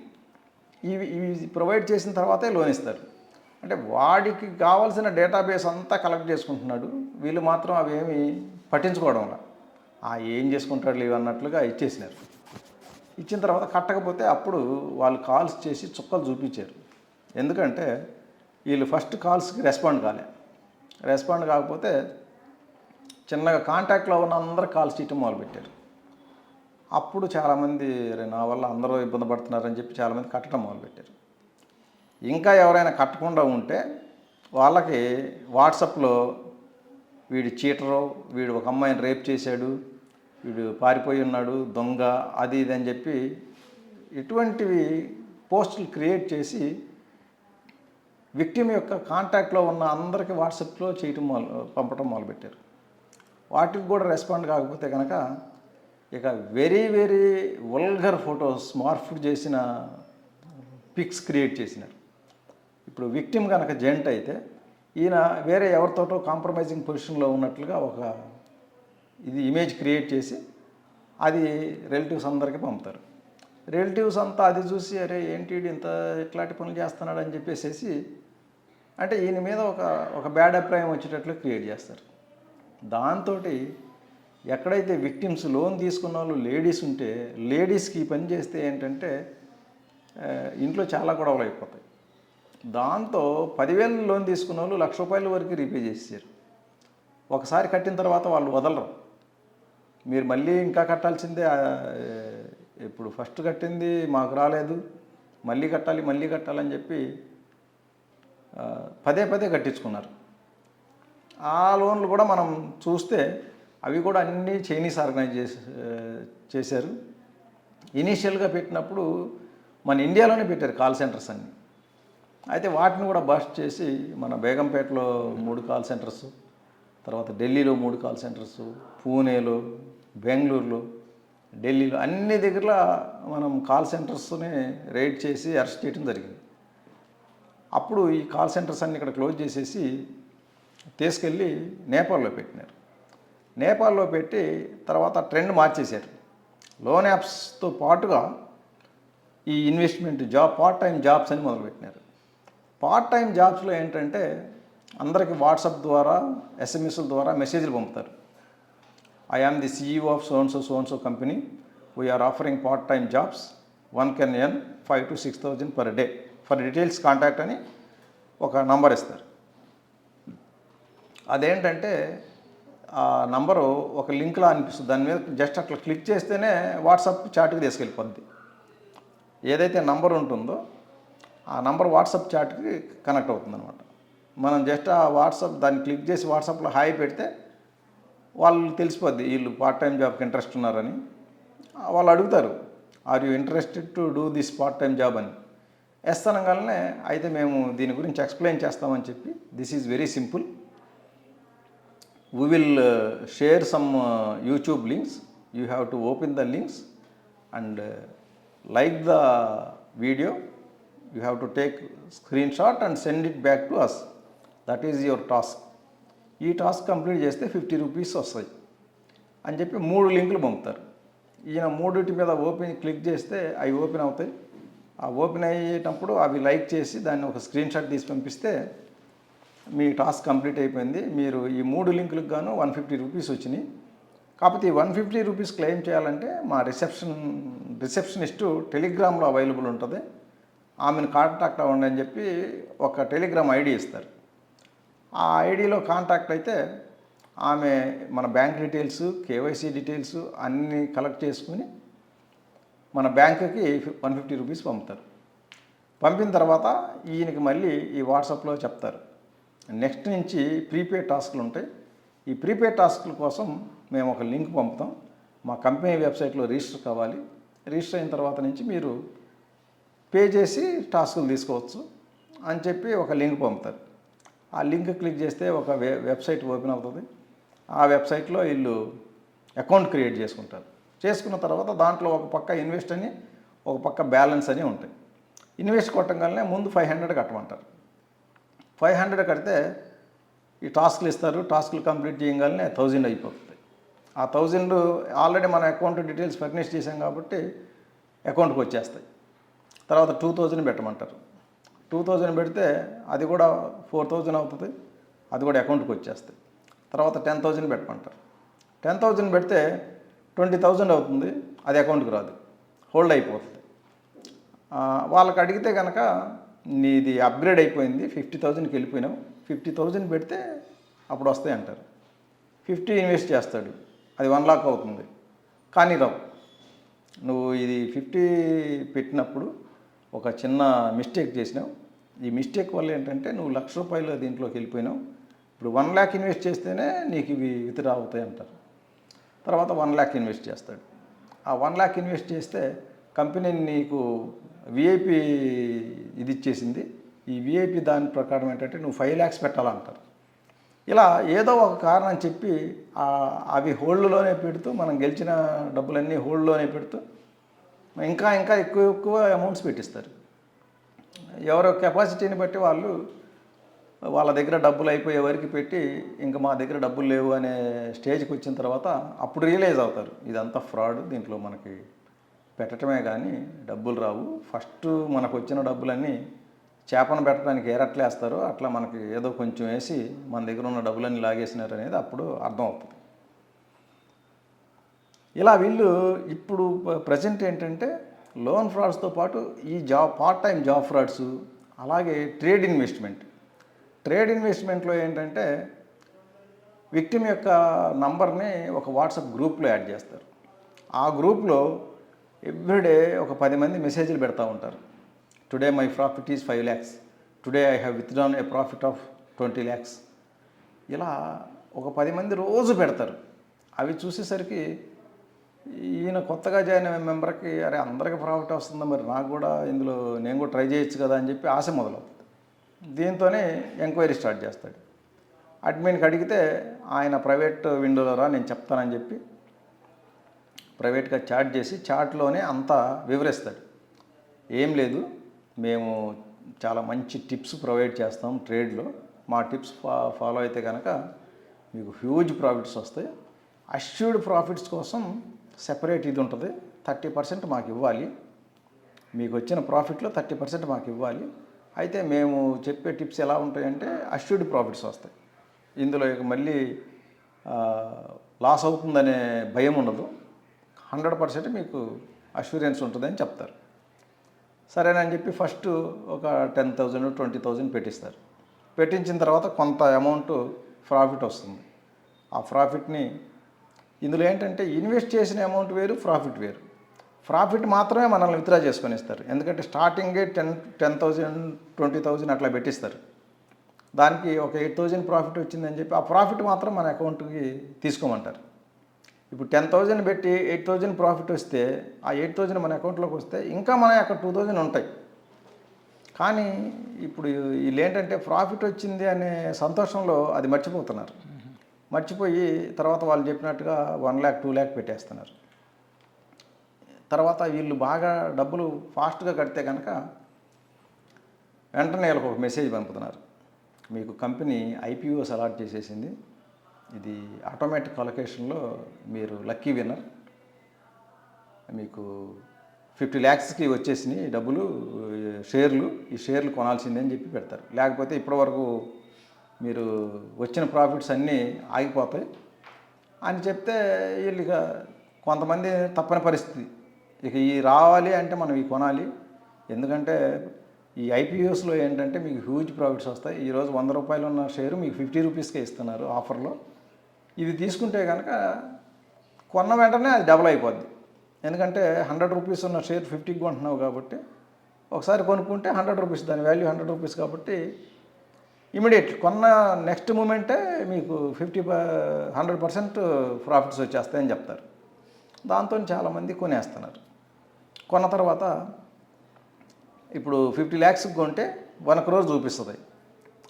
ఇవి ప్రొవైడ్ చేసిన తర్వాతే లోన్ ఇస్తారు. అంటే వాడికి కావాల్సిన డేటాబేస్ అంతా కలెక్ట్ చేసుకుంటున్నాడు, వీళ్ళు మాత్రం అవేమి పట్టించుకోవడంలా. ఏం చేసుకుంటాడు లేవు అన్నట్లుగా ఇచ్చేసినారు. ఇచ్చిన తర్వాత కట్టకపోతే అప్పుడు వాళ్ళు కాల్స్ చేసి చుక్కలు చూపించారు. ఎందుకంటే వీళ్ళు ఫస్ట్ కాల్స్కి రెస్పాండ్ కాకపోతే చిన్నగా కాంటాక్ట్లో ఉన్న అందరూ కాల్స్ చేయటం మొదలుపెట్టారు. అప్పుడు చాలామంది నా వల్ల అందరూ ఇబ్బంది పడుతున్నారని చెప్పి చాలామంది కట్టడం మొదలుపెట్టారు. ఇంకా ఎవరైనా కట్టకుండా ఉంటే వాళ్ళకి వాట్సాప్లో వీడు చీటరు, వీడు ఒక అమ్మాయిని రేప్ చేశాడు, వీడు పారిపోయి ఉన్నాడు, దొంగ, అది ఇది అని చెప్పి ఇటువంటివి పోస్టులు క్రియేట్ చేసి విక్టిమ్ యొక్క కాంటాక్ట్లో ఉన్న అందరికీ వాట్సాప్లో పంపడం మొదలుపెట్టారు. వాటికి కూడా రెస్పాండ్ కాకపోతే కనుక ఇక very very vulgar photos morph చేసిన పిక్స్ క్రియేట్ చేసినారు. ఇప్పుడు విక్టిమ్ కనుక జెంట్ అయితే ఈయన వేరే ఎవరితోటో కాంప్రమైజింగ్ పొజిషన్లో ఉన్నట్లుగా ఒక ఇమేజ్ క్రియేట్ చేసి అది రిలేటివ్స్ అందరికీ పంపుతారు. రిలేటివ్స్ అంతా అది చూసి అరే ఏంటి ఇంత ఇట్లాంటి పనులు చేస్తున్నాడు అని చెప్పేసి అంటే ఈయన మీద ఒక బ్యాడ్ అభిప్రాయం వచ్చేటట్లు క్రియేట్ చేస్తారు. దాంతో ఎక్కడైతే విక్టిమ్స్ లోన్ తీసుకున్న వాళ్ళు లేడీస్ ఉంటే లేడీస్కి ఈ పని చేస్తే ఏంటంటే ఇంట్లో చాలా గొడవలు అయిపోతాయి. దాంతో 10,000 లోన్ తీసుకున్న వాళ్ళు ₹1,00,000 వరకు రీపే చేసేసారు. ఒకసారి కట్టిన తర్వాత వాళ్ళు వదలరు, మీరు మళ్ళీ ఇంకా కట్టాల్సిందే, ఇప్పుడు ఫస్ట్ కట్టింది మాకు రాలేదు, మళ్ళీ కట్టాలని చెప్పి పదే కట్టించుకున్నారు. ఆ లోన్లు కూడా మనం చూస్తే అవి కూడా అన్నీ చైనీస్ ఆర్గనైజ్ చేశారు. ఇనీషియల్గా పెట్టినప్పుడు మన ఇండియాలోనే పెట్టారు కాల్ సెంటర్స్ అన్నీ. అయితే వాటిని కూడా బస్ట్ చేసి మన బేగంపేటలో 3 కాల్ సెంటర్స్, తర్వాత ఢిల్లీలో 3 కాల్ సెంటర్స్, పూణేలో, బెంగళూరులో, ఢిల్లీలో అన్ని దగ్గర మనం కాల్ సెంటర్స్ని రైడ్ చేసి అరెస్ట్ చేయడం జరిగింది. అప్పుడు ఈ కాల్ సెంటర్స్ అన్ని ఇక్కడ క్లోజ్ చేసేసి తీసుకెళ్ళి నేపాల్లో పెట్టినారు. నేపాల్లో పెట్టి తర్వాత ట్రెండ్ మార్చేశారు. లోన్ యాప్స్తో పాటుగా ఈ ఇన్వెస్ట్మెంట్ పార్ట్ టైం జాబ్స్ అని మొదలుపెట్టినారు. పార్ట్ టైం జాబ్స్లో ఏంటంటే అందరికీ వాట్సాప్ ద్వారా ఎస్ఎంఎస్ల ద్వారా మెసేజ్లు పంపుతారు. I am the CEO of so company, we're offering part time jobs, 1 can earn 5,000 to 6,000 per day, for details contact అని ఒక నంబర్ ఇస్తారు. అదేంటంటే ఆ నంబరు ఒక లింక్లా అనిపిస్తుంది, దాని మీద జస్ట్ అట్లా క్లిక్ చేస్తేనే వాట్సాప్ చాట్కి తీసుకెళ్ళిపోద్ది. ఏదైతే నంబర్ ఉంటుందో ఆ నంబర్ వాట్సాప్ చాట్కి కనెక్ట్ అవుతుందన్నమాట. మనం జస్ట్ ఆ వాట్సాప్ దాన్ని క్లిక్ చేసి వాట్సాప్లో హాయ్ పెడితే వాళ్ళు తెలిసిపోద్ది వీళ్ళు పార్ట్ టైం జాబ్కి ఇంట్రెస్ట్ ఉన్నారని. వాళ్ళు అడుగుతారు, are you interested to do this part time job అని. ఎస్ అనగానే అయితే మేము దీని గురించి ఎక్స్ప్లెయిన్ చేస్తామని చెప్పి, this is very simple, we will share some YouTube links, you have to open the links and like the video, you have to take screenshot and send it back to us, that is your task. ఈ task complete చేస్తే ₹50 వస్తాయి అని చెప్పి 3 లింకులు పంపుతారు. ఈయన 3 మీద click చేస్తే అవి ఓపెన్ అవుతాయి. ఆ ఓపెన్ అయ్యేటప్పుడు అవి లైక్ చేసి దాన్ని ఒక స్క్రీన్షాట్ తీసి పంపిస్తే మీ టాస్క్ కంప్లీట్ అయిపోయింది, మీరు ఈ 3 లింకులకు గాను ₹150 వచ్చినాయి. కాకపోతే ఈ ₹150 క్లెయిమ్ చేయాలంటే మా రిసెప్షనిస్టు టెలిగ్రామ్లో అవైలబుల్ ఉంటుంది, ఆమెను కాంటాక్ట్ అవ్వండి అని చెప్పి ఒక టెలిగ్రామ్ ఐడి ఇస్తారు. ఆ ఐడిలో కాంటాక్ట్ అయితే ఆమె మన బ్యాంక్ డీటెయిల్స్, కేవైసీ డీటెయిల్స్ అన్నీ కలెక్ట్ చేసుకుని మన బ్యాంకుకి ₹150 పంపుతారు. పంపిన తర్వాత ఈయనకి మళ్ళీ ఈ వాట్సాప్లో చెప్తారు, నెక్స్ట్ నుంచి ప్రీపెయిడ్ టాస్క్లు ఉంటాయి, ఈ ప్రీపెయిడ్ టాస్క్ల కోసం మేము ఒక లింక్ పంపుతాం, మా కంపెనీ వెబ్సైట్లో రిజిస్టర్ కావాలి, రిజిస్టర్ అయిన తర్వాత నుంచి మీరు పే చేసి టాస్కులు తీసుకోవచ్చు అని చెప్పి ఒక లింక్ పంపుతారు. ఆ లింక్ క్లిక్ చేస్తే ఒక వెబ్సైట్ ఓపెన్ అవుతుంది. ఆ వెబ్సైట్లో వీళ్ళు అకౌంట్ క్రియేట్ చేసుకుంటారు. చేసుకున్న తర్వాత దాంట్లో ఒక పక్క ఇన్వెస్ట్ అని, ఒక పక్క బ్యాలెన్స్ అని ఉంటాయి. ఇన్వెస్ట్ కొట్టగానే ముందు 500 కట్టమంటారు. 500 కడితే ఈ టాస్క్లు ఇస్తారు, టాస్క్లు కంప్లీట్ చేయగానే 1000 అయిపోతుంది. ఆ 1000 ఆల్రెడీ మన అకౌంట్ డీటెయిల్స్ ఫర్నిష్ చేసాం కాబట్టి అకౌంట్కి వచ్చేస్తాయి. తర్వాత 2000 పెట్టమంటారు. 2000 పెడితే అది కూడా 4000 అవుతుంది, అది కూడా అకౌంట్కి వచ్చేస్తాయి. తర్వాత 10,000 పెట్టమంటారు. 10,000 పెడితే 20,000 అవుతుంది, అది అకౌంట్కి రాదు, హోల్డ్ అయిపోతుంది. వాళ్ళకి అడిగితే కనుక నీది అప్గ్రేడ్ అయిపోయింది, 50,000కి వెళ్ళిపోయినావు, 50,000 పెడితే అప్పుడు వస్తాయి అంటారు. 50 ఇన్వెస్ట్ చేస్తాడు, అది 1 lakh అవుతుంది, కానీ రావు. నువ్వు ఇది 50 పెట్టినప్పుడు ఒక చిన్న మిస్టేక్ చేసినావు, ఈ మిస్టేక్ వల్ల ఏంటంటే నువ్వు ₹1,00,000 దీంట్లోకి వెళ్ళిపోయినావు, ఇప్పుడు 1 lakh ఇన్వెస్ట్ చేస్తేనే నీకు ఇవి విత్డ్రా అవుతాయి అంటారు. తర్వాత 1 lakh ఇన్వెస్ట్ చేస్తాడు. ఆ 1 lakh ఇన్వెస్ట్ చేస్తే కంపెనీ నీకు విఐపి ఇది ఇచ్చేసింది, ఈ విఐపి దాని ప్రకారం ఏంటంటే నువ్వు 5 lakhs పెట్టాలంటారు. ఇలా ఏదో ఒక కారణం చెప్పి అవి హోల్డ్లోనే పెడుతూ, మనం గెలిచిన డబ్బులన్నీ హోల్డ్లోనే పెడుతూ ఇంకా ఇంకా ఎక్కువ ఎక్కువ అమౌంట్స్ పెట్టిస్తారు. ఎవరో కెపాసిటీని బట్టి వాళ్ళ దగ్గర డబ్బులు అయిపోయే వరకు పెట్టి ఇంకా మా దగ్గర డబ్బులు లేవు అనే స్టేజ్కి వచ్చిన తర్వాత అప్పుడు రియలైజ్ అవుతారు ఇదంతా ఫ్రాడ్, దీంట్లో మనకి పెట్టడమే కానీ డబ్బులు రావు, ఫస్ట్ మనకు వచ్చిన డబ్బులన్నీ చేపను పెట్టడానికి ఏ రట్లు వేస్తారో అట్లా మనకి ఏదో కొంచెం వేసి మన దగ్గర ఉన్న డబ్బులన్నీ లాగేసినారు అనేది అప్పుడు అర్థమవుతుంది. ఇలా వీళ్ళు ఇప్పుడు ప్రజెంట్ ఏంటంటే లోన్ ఫ్రాడ్స్తో పాటు ఈ పార్ట్ టైం జాబ్ ఫ్రాడ్స్, అలాగే ట్రేడ్ ఇన్వెస్ట్మెంట్లో ఏంటంటే విక్టిమ్ యొక్క నంబర్ని ఒక వాట్సాప్ గ్రూప్లో యాడ్ చేస్తారు. ఆ గ్రూప్లో ఎవ్రీడే ఒక 10 మంది మెసేజ్లు పెడతా ఉంటారు. Today my profit is 5 lakhs, today I have withdrawn A profit of 20 lakhs. ఇలా ఒక 10 మంది రోజు పెడతారు. అవి చూసేసరికి ఈయన కొత్తగా జాయిన్ అయిన మెంబర్కి అరే అందరికీ ప్రాఫిట్ వస్తుందా, మరి నాకు కూడా ఇందులో నేను కూడా ట్రై చేయొచ్చు కదా అని చెప్పి ఆశ మొదలవుతుంది. దీంతోనే ఎంక్వైరీ స్టార్ట్ చేస్తాడు. అడ్మిన్కి అడిగితే ఆయన ప్రైవేట్ విండోలో రా నేను చెప్తానని చెప్పి ప్రైవేట్గా చాట్ చేసి చాట్లోనే అంతా వివరిస్తాడు. ఏం లేదు, మేము చాలా మంచి టిప్స్ ప్రొవైడ్ చేస్తాం ట్రేడ్లో, మా టిప్స్ ఫాలో అయితే కనుక మీకు హ్యూజ్ ప్రాఫిట్స్ వస్తాయి. అష్యూర్డ్ ప్రాఫిట్స్ కోసం సెపరేట్ ఇది ఉంటుంది, 30% మాకు ఇవ్వాలి, మీకు వచ్చిన ప్రాఫిట్లో 30% మాకు ఇవ్వాలి. అయితే మేము చెప్పే టిప్స్ ఎలా ఉంటాయంటే అష్యూర్డ్ ప్రాఫిట్స్ వస్తాయి, ఇందులో ఇక మళ్ళీ లాస్ అవుతుందనే భయం ఉండదు, 100% మీకు అష్యూరెన్స్ ఉంటుందని చెప్తారు. సరేనని చెప్పి ఫస్ట్ ఒక 10,000 20,000 పెట్టిస్తారు. పెట్టించిన తర్వాత కొంత అమౌంట్ ప్రాఫిట్ వస్తుంది. ఆ ప్రాఫిట్ని ఇందులో ఏంటంటే ఇన్వెస్ట్ చేసిన అమౌంట్ వేరు, ప్రాఫిట్ వేరు. ప్రాఫిట్ మాత్రమే మనల్ని విత్డ్రా చేసుకొని ఇస్తారు, ఎందుకంటే స్టార్టింగే 10,000 20,000 అట్లా పెట్టిస్తారు. దానికి ఒక 8,000 ప్రాఫిట్ వచ్చిందని చెప్పి ఆ ప్రాఫిట్ మాత్రం మన అకౌంట్కి తీసుకోమంటారు. ఇప్పుడు 10,000 పెట్టి 8,000 ప్రాఫిట్ వస్తే ఆ 8,000 మన అకౌంట్లోకి వస్తే ఇంకా మన అక్కడ 2,000 ఉంటాయి. కానీ ఇప్పుడు వీళ్ళు ఏంటంటే ప్రాఫిట్ వచ్చింది అనే సంతోషంలో అది మర్చిపోతున్నారు. మర్చిపోయి తర్వాత వాళ్ళు చెప్పినట్టుగా 1 lakh 2 lakh పెట్టేస్తున్నారు. తర్వాత వీళ్ళు బాగా డబ్బులు ఫాస్ట్గా కడితే కనుక వెంటనే వీళ్ళకి ఒక మెసేజ్ పంపుతున్నారు, మీకు కంపెనీ ఐపీఓస్ అలాట్ చేసేసింది, ఇది ఆటోమేటిక్ అలొకేషన్లో మీరు లక్కీ విన్నర్, మీకు 50 lakhsకి వచ్చేసినాయి డబ్బులు, ఈ షేర్లు కొనాల్సిందే అని చెప్పి పెడతారు. లేకపోతే ఇప్పటివరకు మీరు వచ్చిన ప్రాఫిట్స్ అన్నీ ఆగిపోతాయి అని చెప్తే వీళ్ళు ఇక కొంతమంది తప్పని పరిస్థితి, ఇక ఈ రావాలి అంటే మనం ఈ కొనాలి, ఎందుకంటే ఈ ఐపీఓస్లో ఏంటంటే మీకు హ్యూజ్ ప్రాఫిట్స్ వస్తాయి. ఈరోజు ₹100 ఉన్న షేరు మీకు 50 రూపీస్కే ఇస్తున్నారు ఆఫర్లో, ఇది తీసుకుంటే కనుక కొన్న వెంటనే అది డబుల్ అయిపోద్ది, ఎందుకంటే 100 రూపీస్ ఉన్న షేర్ 50కి కొంటున్నావు కాబట్టి ఒకసారి కొనుక్కుంటే 100 రూపీస్, దాని వాల్యూ 100 రూపీస్ కాబట్టి ఇమీడియట్ కొన్న నెక్స్ట్ మూమెంటే మీకు 100% ప్రాఫిట్స్ వచ్చేస్తాయని చెప్తారు. దాంతో చాలామంది కొనేస్తున్నారు. కొన్న తర్వాత ఇప్పుడు 50 lakhsకి కొంటే 1 crore చూపిస్తుంది.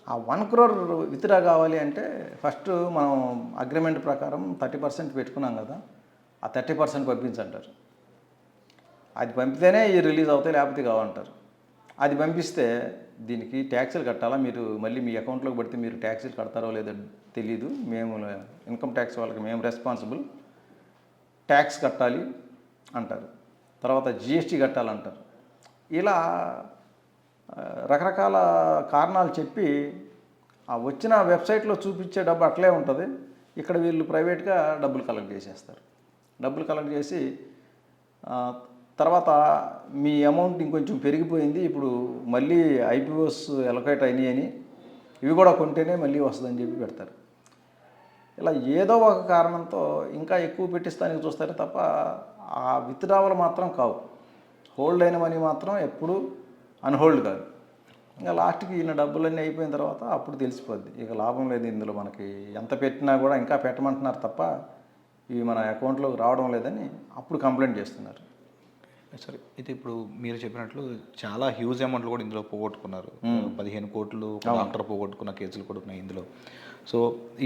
ఆ 1 crore విత్డ్రా కావాలి అంటే ఫస్ట్ మనం అగ్రిమెంట్ ప్రకారం 30% పెట్టుకున్నాం కదా, ఆ 30% పంపించంటారు. అది పంపితేనే ఈ రిలీజ్ అవుతాయి, లేకపోతే కావంటారు. అది పంపిస్తే దీనికి ట్యాక్సులు కట్టాలా, మీరు మళ్ళీ మీ అకౌంట్లోకి పడితే మీరు ట్యాక్సులు కడతారో లేదో తెలీదు, మేము ఇన్కమ్ ట్యాక్స్ వాళ్ళకి మేము రెస్పాన్సిబుల్, ట్యాక్స్ కట్టాలి అంటారు, తర్వాత జిఎస్టీ కట్టాలంటారు. ఇలా రకరకాల కారణాలు చెప్పి ఆ వచ్చిన వెబ్సైట్లో చూపించే డబ్బు అట్లే ఉంటుంది, ఇక్కడ వీళ్ళు ప్రైవేట్గా డబ్బులు కలెక్ట్ చేసేస్తారు. డబ్బులు కలెక్ట్ చేసి తర్వాత మీ అమౌంట్ ఇంకొంచెం పెరిగిపోయింది, ఇప్పుడు మళ్ళీ ఐపీఓస్ ఎలొకేట్ అయినాయి అని, ఇవి కూడా కొంటేనే మళ్ళీ వస్తుందని చెప్పి పెడతారు. ఇలా ఏదో ఒక కారణంతో ఇంకా ఎక్కువ పెట్టిస్తానికి చూస్తారు తప్ప ఆ విత్డ్రావల్ మాత్రం కావు. హోల్డ్ అయిన మనీ మాత్రం ఎప్పుడు అన్హోల్డ్ కాదు. ఇంకా లాస్ట్కి ఈయన డబ్బులన్నీ అయిపోయిన తర్వాత అప్పుడు తెలిసిపోద్ది, ఇక లాభం లేదు ఇందులో, మనకి ఎంత పెట్టినా కూడా ఇంకా పెట్టమంటున్నారు తప్ప ఇవి మన అకౌంట్లోకి రావడం లేదని అప్పుడు కంప్లైంట్ చేస్తున్నారు. సరే, అయితే ఇప్పుడు మీరు చెప్పినట్లు చాలా హ్యూజ్ అమౌంట్లు కూడా ఇందులో పోగొట్టుకున్నారు. 15 కోట్లు డాక్టర్ పోగొట్టుకున్న కేసులు కూడా ఉన్నాయి ఇందులో. సో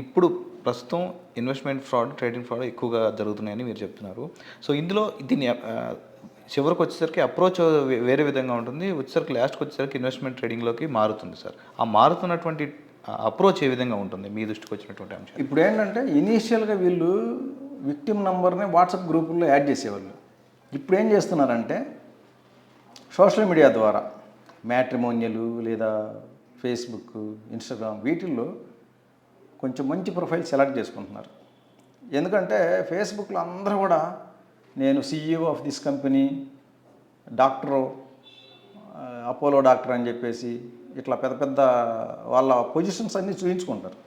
ఇప్పుడు ప్రస్తుతం ఇన్వెస్ట్మెంట్ ఫ్రాడ్, ట్రేడింగ్ ఫ్రాడ్ ఎక్కువగా జరుగుతున్నాయని మీరు చెప్తున్నారు. సో ఇందులో దీన్ని చివరికి వచ్చేసరికి అప్రోచ్ వేరే విధంగా ఉంటుంది, వచ్చేసరికి లాస్ట్కి వచ్చేసరికి ఇన్వెస్ట్మెంట్ ట్రేడింగ్లోకి మారుతుంది సార్. ఆ మారుతున్నటువంటి అప్రోచ్ ఏ విధంగా ఉంటుంది మీ దృష్టికి వచ్చినటువంటి అంశం? ఇప్పుడు ఏంటంటే ఇనీషియల్గా వీళ్ళు విక్టిమ్ నంబర్ని వాట్సాప్ గ్రూపుల్లో యాడ్ చేసేవాళ్ళు. ఇప్పుడు ఏం చేస్తున్నారంటే సోషల్ మీడియా ద్వారా మ్యాట్రిమోనియల్ లేదా ఫేస్బుక్, ఇన్స్టాగ్రామ్ వీటిల్లో కొంచెం మంచి ప్రొఫైల్ సెలెక్ట్ చేసుకుంటున్నారు. ఎందుకంటే ఫేస్బుక్లో అందరూ కూడా నేను CEO of this company, doctor, Apollo doctor అని చెప్పేసి ఇట్లా పెద్ద పెద్ద వాళ్ళ పొజిషన్స్ అన్నీ చూపించుకుంటారు.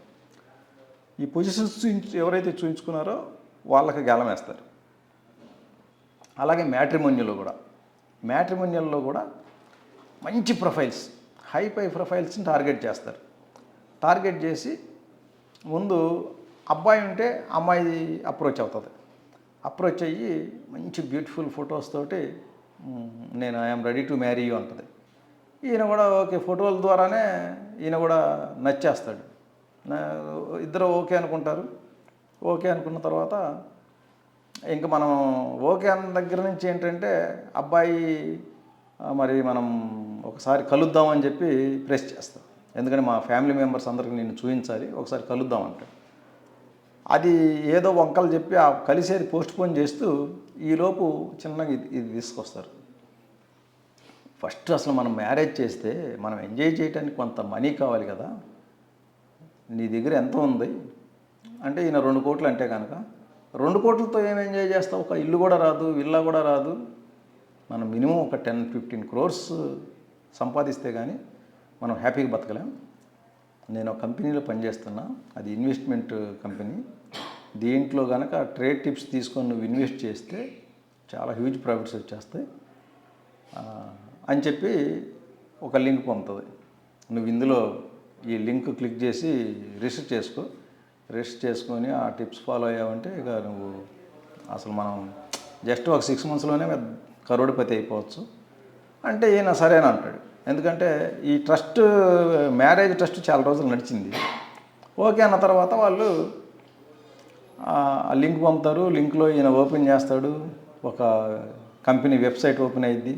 ఈ పొజిషన్స్ ఎవరైతే చూపించుకున్నారో వాళ్ళకి గేలం వేస్తారు. అలాగే మ్యాట్రిమోనియల్లో కూడా మంచి ప్రొఫైల్స్, హై ప్రొఫైల్స్ని టార్గెట్ చేస్తారు. టార్గెట్ చేసి ముందు అబ్బాయి ఉంటే అమ్మాయి అప్రోచ్ అవుతుంది. అప్రోచ్ అయ్యి మంచి బ్యూటిఫుల్ ఫొటోస్ తోటి నేను I'm ready to marry you అంటుంది. ఈయన కూడా ఓకే, ఫోటోల ద్వారానే ఈయన కూడా నచ్చేస్తాడు. ఇద్దరు ఓకే అనుకుంటారు. ఓకే అనుకున్న తర్వాత ఇంకా మనం ఓకే అన్న దగ్గర నుంచి ఏంటంటే అబ్బాయి మరి మనం ఒకసారి కలుద్దామని చెప్పి ప్రెస్ చేస్తాం. ఎందుకంటే మా ఫ్యామిలీ మెంబర్స్ అందరికి నేను చూపించాలి, ఒకసారి కలుద్దామంటే అది ఏదో వంకలు చెప్పి ఆ కలిసేది పోస్ట్పోన్ చేస్తూ ఈలోపు చిన్నగా ఇది తీసుకొస్తారు. ఫస్ట్ అసలు మనం మ్యారేజ్ చేస్తే మనం ఎంజాయ్ చేయడానికి కొంత మనీ కావాలి కదా, నీ దగ్గర ఎంత ఉంది అంటే ఈయన 2 కోట్లు అంటే కనుక 2 కోట్లతో ఏం ఎంజాయ్ చేస్తావు, ఒక ఇల్లు కూడా రాదు, విల్లా కూడా రాదు. మనం మినిమం ఒక 10-15 crores సంపాదిస్తే కానీ మనం హ్యాపీగా బతకలేం. నేను ఒక కంపెనీలో పనిచేస్తున్నా, అది ఇన్వెస్ట్మెంట్ కంపెనీ, దీంట్లో కనుక ట్రేడ్ టిప్స్ తీసుకొని నువ్వు ఇన్వెస్ట్ చేస్తే చాలా హ్యూజ్ ప్రాఫిట్స్ వచ్చేస్తాయి అని చెప్పి ఒక లింక్ పంపుతుంది. నువ్వు ఇందులో ఈ లింక్ క్లిక్ చేసి రిజిస్టర్ చేసుకొని ఆ టిప్స్ ఫాలో అయ్యావంటే ఇక నువ్వు అసలు మనం జస్ట్ ఒక 6 monthsలోనే కరోడిపతి అయిపోవచ్చు అంటే ఈయన సరేనా అంటాడు. ఎందుకంటే ఈ ట్రస్ట్, మ్యారేజ్ ట్రస్ట్ చాలా రోజులు నడిచింది. ఓకే అన్న తర్వాత వాళ్ళు ఆ లింక్ పంపుతారు. లింక్లో ఈయన ఓపెన్ చేస్తాడు, ఒక కంపెనీ వెబ్సైట్ ఓపెన్ అయ్యిద్ది.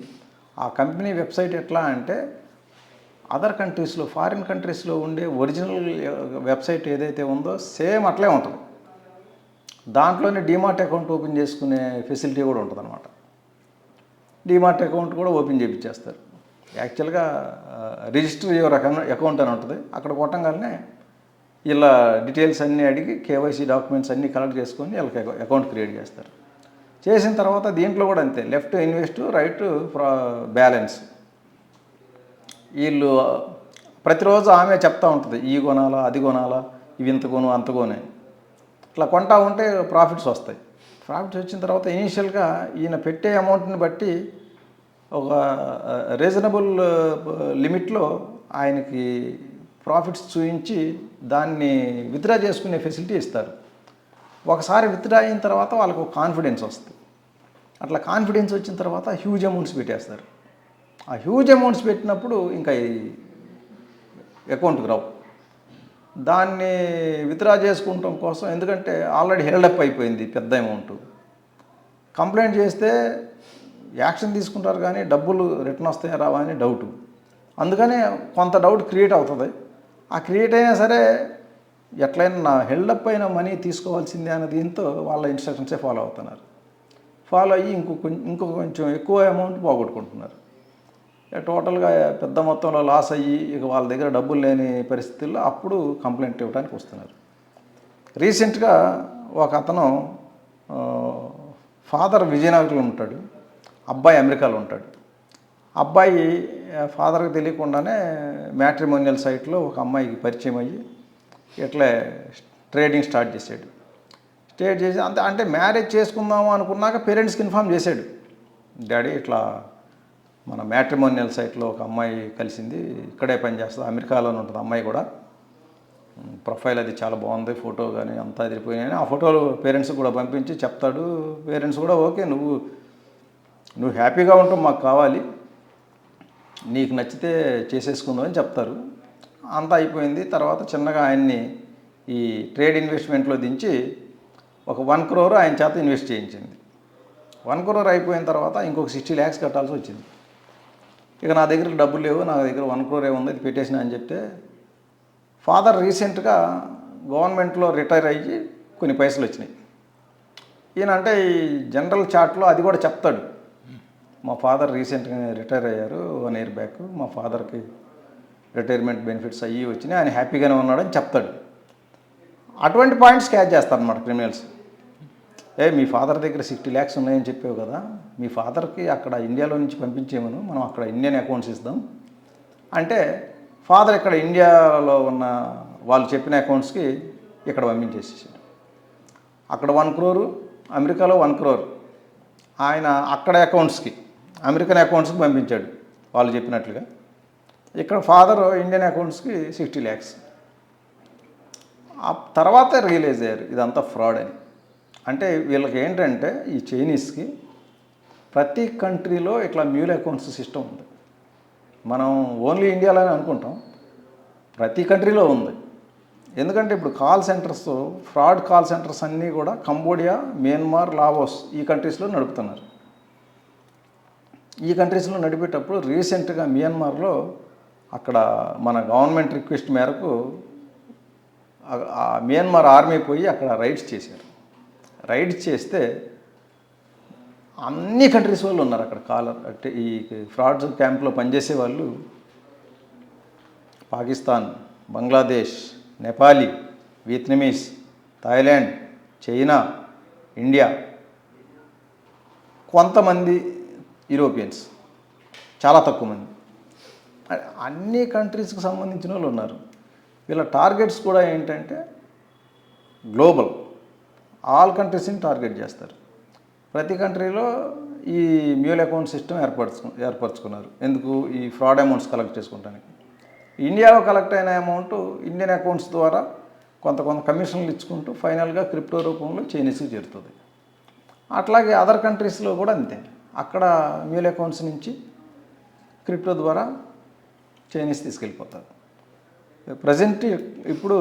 ఆ కంపెనీ వెబ్సైట్ ఎట్లా అంటే అదర్ కంట్రీస్లో, ఫారిన్ కంట్రీస్లో ఉండే ఒరిజినల్ వెబ్సైట్ ఏదైతే ఉందో సేమ్ అట్లే ఉంటుంది. దాంట్లోనే డీమార్ట్ అకౌంట్ ఓపెన్ చేసుకునే ఫెసిలిటీ కూడా ఉంటుంది అనమాట. డీమార్ట్ అకౌంట్ కూడా ఓపెన్ చేయించేస్తారు. యాక్చువల్గా రిజిస్టర్ యువర్ అకౌంట్ అని ఉంటుంది. అక్కడ కొట్టంగానే ఇలా డీటెయిల్స్ అన్నీ అడిగి కేవైసీ డాక్యుమెంట్స్ అన్నీ కలెక్ట్ చేసుకొని వీళ్ళకి అకౌంట్ క్రియేట్ చేస్తారు. చేసిన తర్వాత దీంట్లో కూడా అంతే, లెఫ్ట్ ఇన్వెస్ట్, రైట్ బ్యాలెన్స్. వీళ్ళు ప్రతిరోజు ఆమె చెప్తూ ఉంటుంది, ఈ కొనాలా, అది కొనాలా, ఇవి ఇంత కొను, అంత కొనే. ఇట్లా కొంటా ఉంటే ప్రాఫిట్స్ వస్తాయి. ప్రాఫిట్స్ వచ్చిన తర్వాత ఇనీషియల్గా ఈయన పెట్టే అమౌంట్ని బట్టి ఒక రీజనబుల్ లిమిట్లో ఆయనకి ప్రాఫిట్స్ చూపించి దాన్ని విత్డ్రా చేసుకునే ఫెసిలిటీ ఇస్తారు. ఒకసారి విత్డ్రా అయిన తర్వాత వాళ్ళకు ఒక కాన్ఫిడెన్స్ వస్తుంది. అట్లా కాన్ఫిడెన్స్ వచ్చిన తర్వాత హ్యూజ్ అమౌంట్స్ పెట్టేస్తారు. ఆ హ్యూజ్ అమౌంట్స్ పెట్టినప్పుడు ఇంకా అకౌంట్కి రావు. దాన్ని విత్డ్రా చేసుకుంటాం కోసం, ఎందుకంటే ఆల్రెడీ హెల్డప్ అయిపోయింది పెద్ద అమౌంట్. కంప్లైంట్ చేస్తే యాక్షన్ తీసుకుంటారు కానీ డబ్బులు రిటర్న్ వస్తాయా రావా అని డౌటు. అందుకనే కొంత డౌట్ క్రియేట్ అవుతుంది. ఆ క్రియేట్ అయినా సరే ఎట్లయినా నా హెల్డప్ అయిన మనీ తీసుకోవాల్సిందే అన్న దీంతో వాళ్ళ ఇన్స్ట్రక్షన్సే ఫాలో అవుతున్నారు. ఫాలో అయ్యి ఇంకో కొంచెం ఎక్కువ అమౌంట్ పోగొట్టుకుంటున్నారు. టోటల్గా పెద్ద మొత్తంలో లాస్ అయ్యి ఇక వాళ్ళ దగ్గర డబ్బులు లేని పరిస్థితుల్లో అప్పుడు కంప్లైంట్ ఇవ్వడానికి వస్తున్నారు. రీసెంట్గా ఒక అతను ఫాదర్ విజయనగరంలో ఉంటాడు, అబ్బాయి అమెరికాలో ఉంటాడు. అబ్బాయి ఫాదర్కి తెలియకుండానే మ్యాట్రిమోనియల్ సైట్లో ఒక అమ్మాయికి పరిచయం అయ్యి ఇట్లే ట్రేడింగ్ స్టార్ట్ చేశాడు. స్టార్ట్ చేసి అంటే మ్యారేజ్ చేసుకుందాము అనుకున్నాక పేరెంట్స్కి ఇన్ఫామ్ చేశాడు, డాడీ ఇట్లా మన మ్యాట్రిమోనియల్ సైట్లో ఒక అమ్మాయి కలిసింది, ఇక్కడే పనిచేస్తుంది, అమెరికాలోనే ఉంటుంది అమ్మాయి కూడా, ప్రొఫైల్ అది చాలా బాగుంది, ఫోటో కానీ అంతా అదిరిపోయినాయని ఆ ఫోటోలు పేరెంట్స్కి కూడా పంపించి చెప్తాడు. పేరెంట్స్ కూడా ఓకే నువ్వు హ్యాపీగా ఉంటావు, మాకు కావాలి, నీకు నచ్చితే చేసేసుకుందాం అని చెప్తారు. అంతా అయిపోయింది. తర్వాత చిన్నగా ఆయన్ని ఈ ట్రేడ్ ఇన్వెస్ట్మెంట్లో దించి ఒక 1 crore ఆయన చేత ఇన్వెస్ట్ చేయించింది. 1 crore అయిపోయిన తర్వాత ఇంకొక 60 lakhs కట్టాల్సి వచ్చింది. ఇక నా దగ్గర డబ్బులు లేవు, నా దగ్గర 1 crore ఉంది, అది పెట్టేసిన అని చెప్తే ఫాదర్ రీసెంట్గా గవర్నమెంట్లో రిటైర్ అయ్యి కొన్ని పైసలు వచ్చినాయి. ఈయన అంటే ఈ జనరల్ చాట్లో అది కూడా చెప్తాడు, మా ఫాదర్ రీసెంట్గా రిటైర్ అయ్యారు 1 year బ్యాక్, మా ఫాదర్కి రిటైర్మెంట్ బెనిఫిట్స్ అయ్యి వచ్చినాయి, ఆయన హ్యాపీగానే ఉన్నాడని చెప్తాడు. అటువంటి పాయింట్స్ క్యాచ్ చేస్తారన్నమాట క్రిమినల్స్. మీ ఫాదర్ దగ్గర 60 lakhs ఉన్నాయని చెప్పావు కదా, మీ ఫాదర్కి అక్కడ ఇండియాలో నుంచి పంపించేమను, మనం అక్కడ ఇండియన్ అకౌంట్స్ ఇద్దాం అంటే ఫాదర్ ఇక్కడ ఇండియాలో ఉన్న వాళ్ళు చెప్పిన అకౌంట్స్కి ఇక్కడ పంపించేసేసాడు. అక్కడ 1 crore, అమెరికాలో 1 crore ఆయన అక్కడ అకౌంట్స్కి అమెరికన్ అకౌంట్స్కి పంపించాడు వాళ్ళు చెప్పినట్లుగా. ఇక్కడ ఫాదర్ ఇండియన్ అకౌంట్స్కి 60 lakhs. ఆ తర్వాత రియలైజ్ అయ్యారు ఇదంతా ఫ్రాడ్ అని. అంటే వీళ్ళకి ఏంటంటే ఈ చైనీస్కి ప్రతి కంట్రీలో ఇట్లా మ్యూల్ అకౌంట్స్ సిస్టమ్ ఉంది. మనం ఓన్లీ ఇండియాలోనే అనుకుంటాం, ప్రతి కంట్రీలో ఉంది. ఎందుకంటే ఇప్పుడు call centres, fraud call centres అన్నీ కూడా కంబోడియా, మియన్మార్, లావోస్ ఈ కంట్రీస్లో నడుపుతున్నారు. ఈ కంట్రీస్లో నడిపేటప్పుడు రీసెంట్గా మియన్మార్లో అక్కడ మన గవర్నమెంట్ రిక్వెస్ట్ మేరకు ఆ మియన్మార్ ఆర్మీ పోయి అక్కడ రైడ్స్ చేశారు. రైడ్స్ చేస్తే అన్ని కంట్రీస్ వాళ్ళు ఉన్నారు అక్కడ. అంటే ఈ ఫ్రాడ్ క్యాంప్లో పనిచేసే వాళ్ళు Pakistan, Bangladesh, Nepali, Vietnamese, Thailand, China, India, కొంతమంది యూరోపియన్స్, చాలా తక్కువ మంది. అన్ని కంట్రీస్కి సంబంధించిన వాళ్ళు ఉన్నారు. వీళ్ళ టార్గెట్స్ కూడా ఏంటంటే గ్లోబల్, ఆల్ కంట్రీస్ని టార్గెట్ చేస్తారు. ప్రతి కంట్రీలో ఈ మ్యూల్ అకౌంట్ సిస్టమ్ ఏర్పరచుకున్నారు. ఎందుకు? ఈ ఫ్రాడ్ అమౌంట్స్ కలెక్ట్ చేసుకుంటానికి. ఇండియాలో కలెక్ట్ అయిన అమౌంట్ ఇండియన్ అకౌంట్స్ ద్వారా కొంత కమిషన్లు ఇచ్చుకుంటూ ఫైనల్గా క్రిప్టో రూపంలో చైనీస్కి చేరుతుంది. అట్లాగే అదర్ కంట్రీస్లో కూడా అంతే, అక్కడ మ్యూల్ అకౌంట్స్ నుంచి క్రిప్టో ద్వారా చైనీస్ తీసుకెళ్ళిపోతారు. ప్రజెంట్ ఇప్పుడు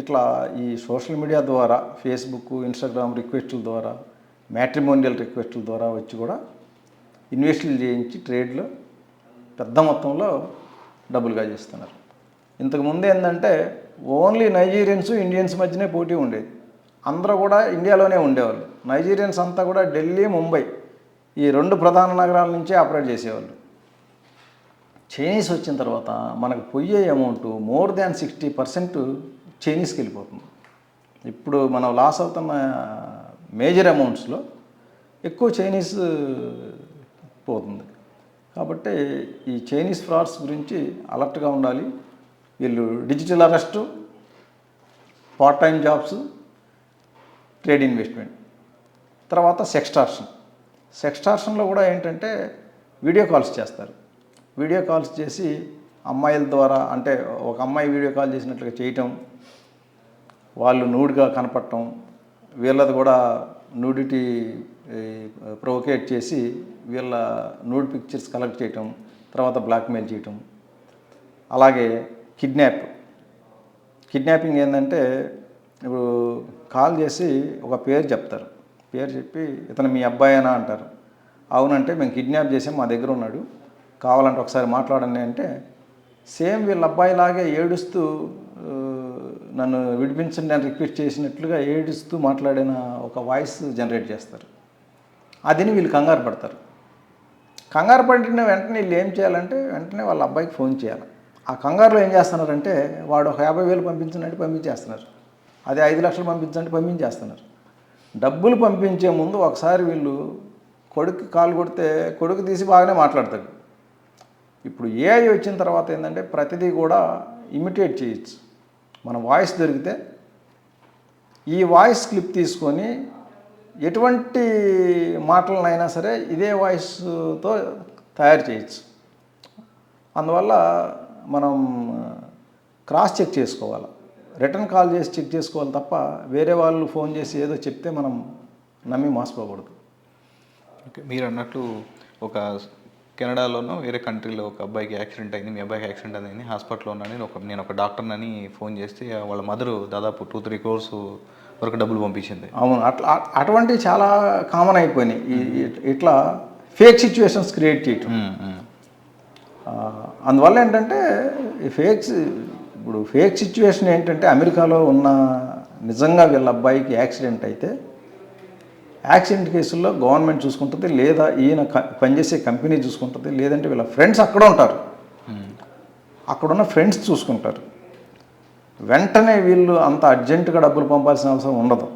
ఇట్లా ఈ సోషల్ మీడియా ద్వారా, ఫేస్బుక్, ఇన్స్టాగ్రామ్ రిక్వెస్టుల ద్వారా, మ్యాట్రిమోనియల్ రిక్వెస్టుల ద్వారా వచ్చి కూడా ఇన్వెస్టులు చేయించి ట్రేడ్లో పెద్ద మొత్తంలో డబ్బులుగా చేస్తున్నారు. ఇంతకుముందు ఏంటంటే ఓన్లీ నైజీరియన్స్, ఇండియన్స్ మధ్యనే పోటీ ఉండేది. అందరూ కూడా ఇండియాలోనే ఉండేవాళ్ళు. నైజీరియన్స్ అంతా కూడా ఢిల్లీ, ముంబై ఈ 2 ప్రధాన నగరాల నుంచే ఆపరేట్ చేసేవాళ్ళు. చైనీస్ వచ్చిన తర్వాత మనకు పోయే అమౌంట్ మోర్ దాన్ 60% చైనీస్కి వెళ్ళిపోతుంది. ఇప్పుడు మనం లాస్ అవుతున్న మేజర్ అమౌంట్స్లో ఎక్కువ చైనీస్ పోతుంది. కాబట్టి ఈ చైనీస్ ఫ్రాడ్స్ గురించి అలర్ట్గా ఉండాలి. వీళ్ళు digital arrest, part time jobs, trade investment, తర్వాత సెక్స్టార్షన్లో కూడా ఏంటంటే వీడియో కాల్స్ చేస్తారు. వీడియో కాల్స్ చేసి అమ్మాయిల ద్వారా, అంటే ఒక అమ్మాయి వీడియో కాల్ చేసినట్లుగా చేయటం, వాళ్ళు నూడ్గా కనపడటం, వీళ్ళది కూడా నూడిటీ ప్రొవోకేట్ చేసి వీళ్ళ నూడ్ పిక్చర్స్ కలెక్ట్ చేయటం, తర్వాత బ్లాక్మెయిల్ చేయటం. అలాగే కిడ్నాపింగ్ ఏంటంటే ఇప్పుడు కాల్ చేసి ఒక పేరు చెప్తారు, పేరు చెప్పి ఇతను మీ అబ్బాయేనా అంటారు. అవునంటే మేము కిడ్నాప్ చేసాం, మా దగ్గర ఉన్నాడు, కావాలంటే ఒకసారి మాట్లాడండి అంటే సేమ్ వీళ్ళ అబ్బాయిలాగే ఏడుస్తూ నన్ను విడిపించండి అని రిక్వెస్ట్ చేసినట్లుగా ఏడుస్తూ మాట్లాడిన ఒక వాయిస్ జనరేట్ చేస్తారు. అదిని వీళ్ళు కంగారు పడతారు. కంగారు పడిన వెంటనే వీళ్ళు ఏం చేయాలంటే వెంటనే వాళ్ళ అబ్బాయికి ఫోన్ చేయాలి. ఆ కంగారులో ఏం చేస్తున్నారంటే వాడు ఒక 50,000 పంపించినట్టు పంపించేస్తున్నారు. అదే 5 లక్షలు పంపించండి పంపించేస్తున్నారు. డబ్బులు పంపించే ముందు ఒకసారి వీళ్ళు కొడుకు కాల్ కొడితే కొడుకు తీసి బాగానే మాట్లాడతాడు. ఇప్పుడు ఏఐ వచ్చిన తర్వాత ఏంటంటే ప్రతిదీ కూడా ఇమిటేట్ చేయొచ్చు. మన వాయిస్ దొరికితే ఈ వాయిస్ క్లిప్ తీసుకొని ఎటువంటి మాటలనైనా సరే ఇదే వాయిస్తో తయారు చేయొచ్చు. అందువల్ల మనం క్రాస్ చెక్ చేసుకోవాలి, రిటర్న్ కాల్ చేసి చెక్ చేసుకోవాలి తప్ప వేరే వాళ్ళు ఫోన్ చేసి ఏదో చెప్తే మనం నమ్మి మోసపోకూడదు. ఓకే, మీరు అన్నట్లు ఒక కెనడాలోనో వేరే కంట్రీలో ఒక అబ్బాయికి యాక్సిడెంట్ అయింది, మీ అబ్బాయికి యాక్సిడెంట్ అయింది, హాస్పిటల్లో ఉన్నానని నేను ఒక డాక్టర్నని ఫోన్ చేస్తే వాళ్ళ మదరు దాదాపు 2-3 crores వరకు డబ్బులు పంపించింది. అవును, అటువంటివి చాలా కామన్ అయిపోయినాయి. ఇట్లా ఫేక్ సిచ్యువేషన్స్ క్రియేట్ చేయటం. అందువల్ల ఏంటంటే ఇప్పుడు ఫేక్ సిచ్యువేషన్ ఏంటంటే అమెరికాలో ఉన్న నిజంగా వీళ్ళ అబ్బాయికి యాక్సిడెంట్ అయితే యాక్సిడెంట్ కేసుల్లో గవర్నమెంట్ చూసుకుంటుంది, లేదా ఈయన పనిచేసే కంపెనీ చూసుకుంటుంది, లేదంటే వీళ్ళ ఫ్రెండ్స్ అక్కడ ఉంటారు, అక్కడున్న ఫ్రెండ్స్ చూసుకుంటారు. వెంటనే వీళ్ళు అంత అర్జెంటుగా డబ్బులు పంపాల్సిన అవసరం ఉండదు.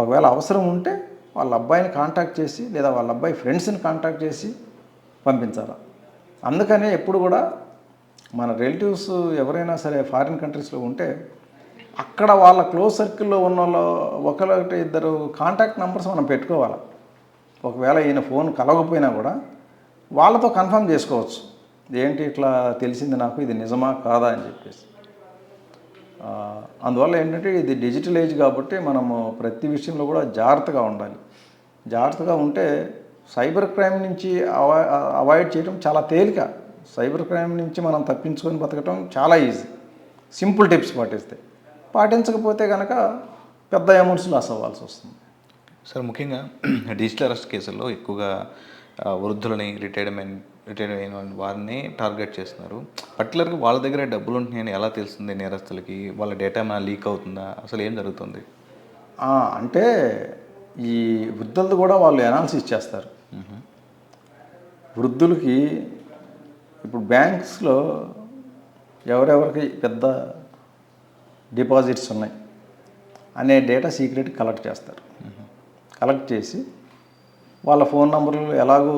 ఒకవేళ అవసరం ఉంటే వాళ్ళ అబ్బాయిని కాంటాక్ట్ చేసి లేదా వాళ్ళ అబ్బాయి ఫ్రెండ్స్ని కాంటాక్ట్ చేసి పంపించాలి. అందుకనే ఎప్పుడు కూడా మన రిలేటివ్స్ ఎవరైనా సరే ఫారిన్ కంట్రీస్లో ఉంటే అక్కడ వాళ్ళ క్లోజ్ సర్కిల్లో ఉన్న వాళ్ళు ఒకటి ఇద్దరు కాంటాక్ట్ నెంబర్స్ మనం పెట్టుకోవాలి. ఒకవేళ ఈయన ఫోన్ కలవకపోయినా కూడా వాళ్ళతో కన్ఫర్మ్ చేసుకోవచ్చు, ఏంటి ఇట్లా తెలిసింది నాకు, ఇది నిజమా కాదా అని చెప్పేసి. అందువల్ల ఏంటంటే ఇది డిజిటల్ ఏజ్ కాబట్టి మనము ప్రతి విషయంలో కూడా జాగ్రత్తగా ఉండాలి. జాగ్రత్తగా ఉంటే సైబర్ క్రైమ్ నుంచి అవాయిడ్ చేయడం చాలా తేలిక. సైబర్ క్రైమ్ నుంచి మనం తప్పించుకొని బతకటం చాలా ఈజీ, సింపుల్ టిప్స్ పాటించకపోతే కనుక పెద్ద అమౌంట్స్ లాస్ అవ్వాల్సి వస్తుంది. సార్, ముఖ్యంగా డిజిటల్ అరెస్ట్ కేసుల్లో ఎక్కువగా వృద్ధులని, రిటైర్డ్ అయిన వారిని టార్గెట్ చేస్తున్నారు. పర్టికులర్గా వాళ్ళ దగ్గర డబ్బులు ఉంటున్నాయని ఎలా తెలుస్తుంది నేరస్తులకి? వాళ్ళ డేటా ఏమైనా లీక్ అవుతుందా? అసలు ఏం జరుగుతుంది? అంటే ఈ వృద్ధులది కూడా వాళ్ళు అనాలిసిస్ చేస్తారు. వృద్ధులకి ఇప్పుడు బ్యాంక్స్లో ఎవరెవరికి పెద్ద డిపాజిట్స్ ఉన్నాయి అనే డేటా సీక్రెట్ కలెక్ట్ చేస్తారు. కలెక్ట్ చేసి వాళ్ళ ఫోన్ నంబర్లు ఎలాగో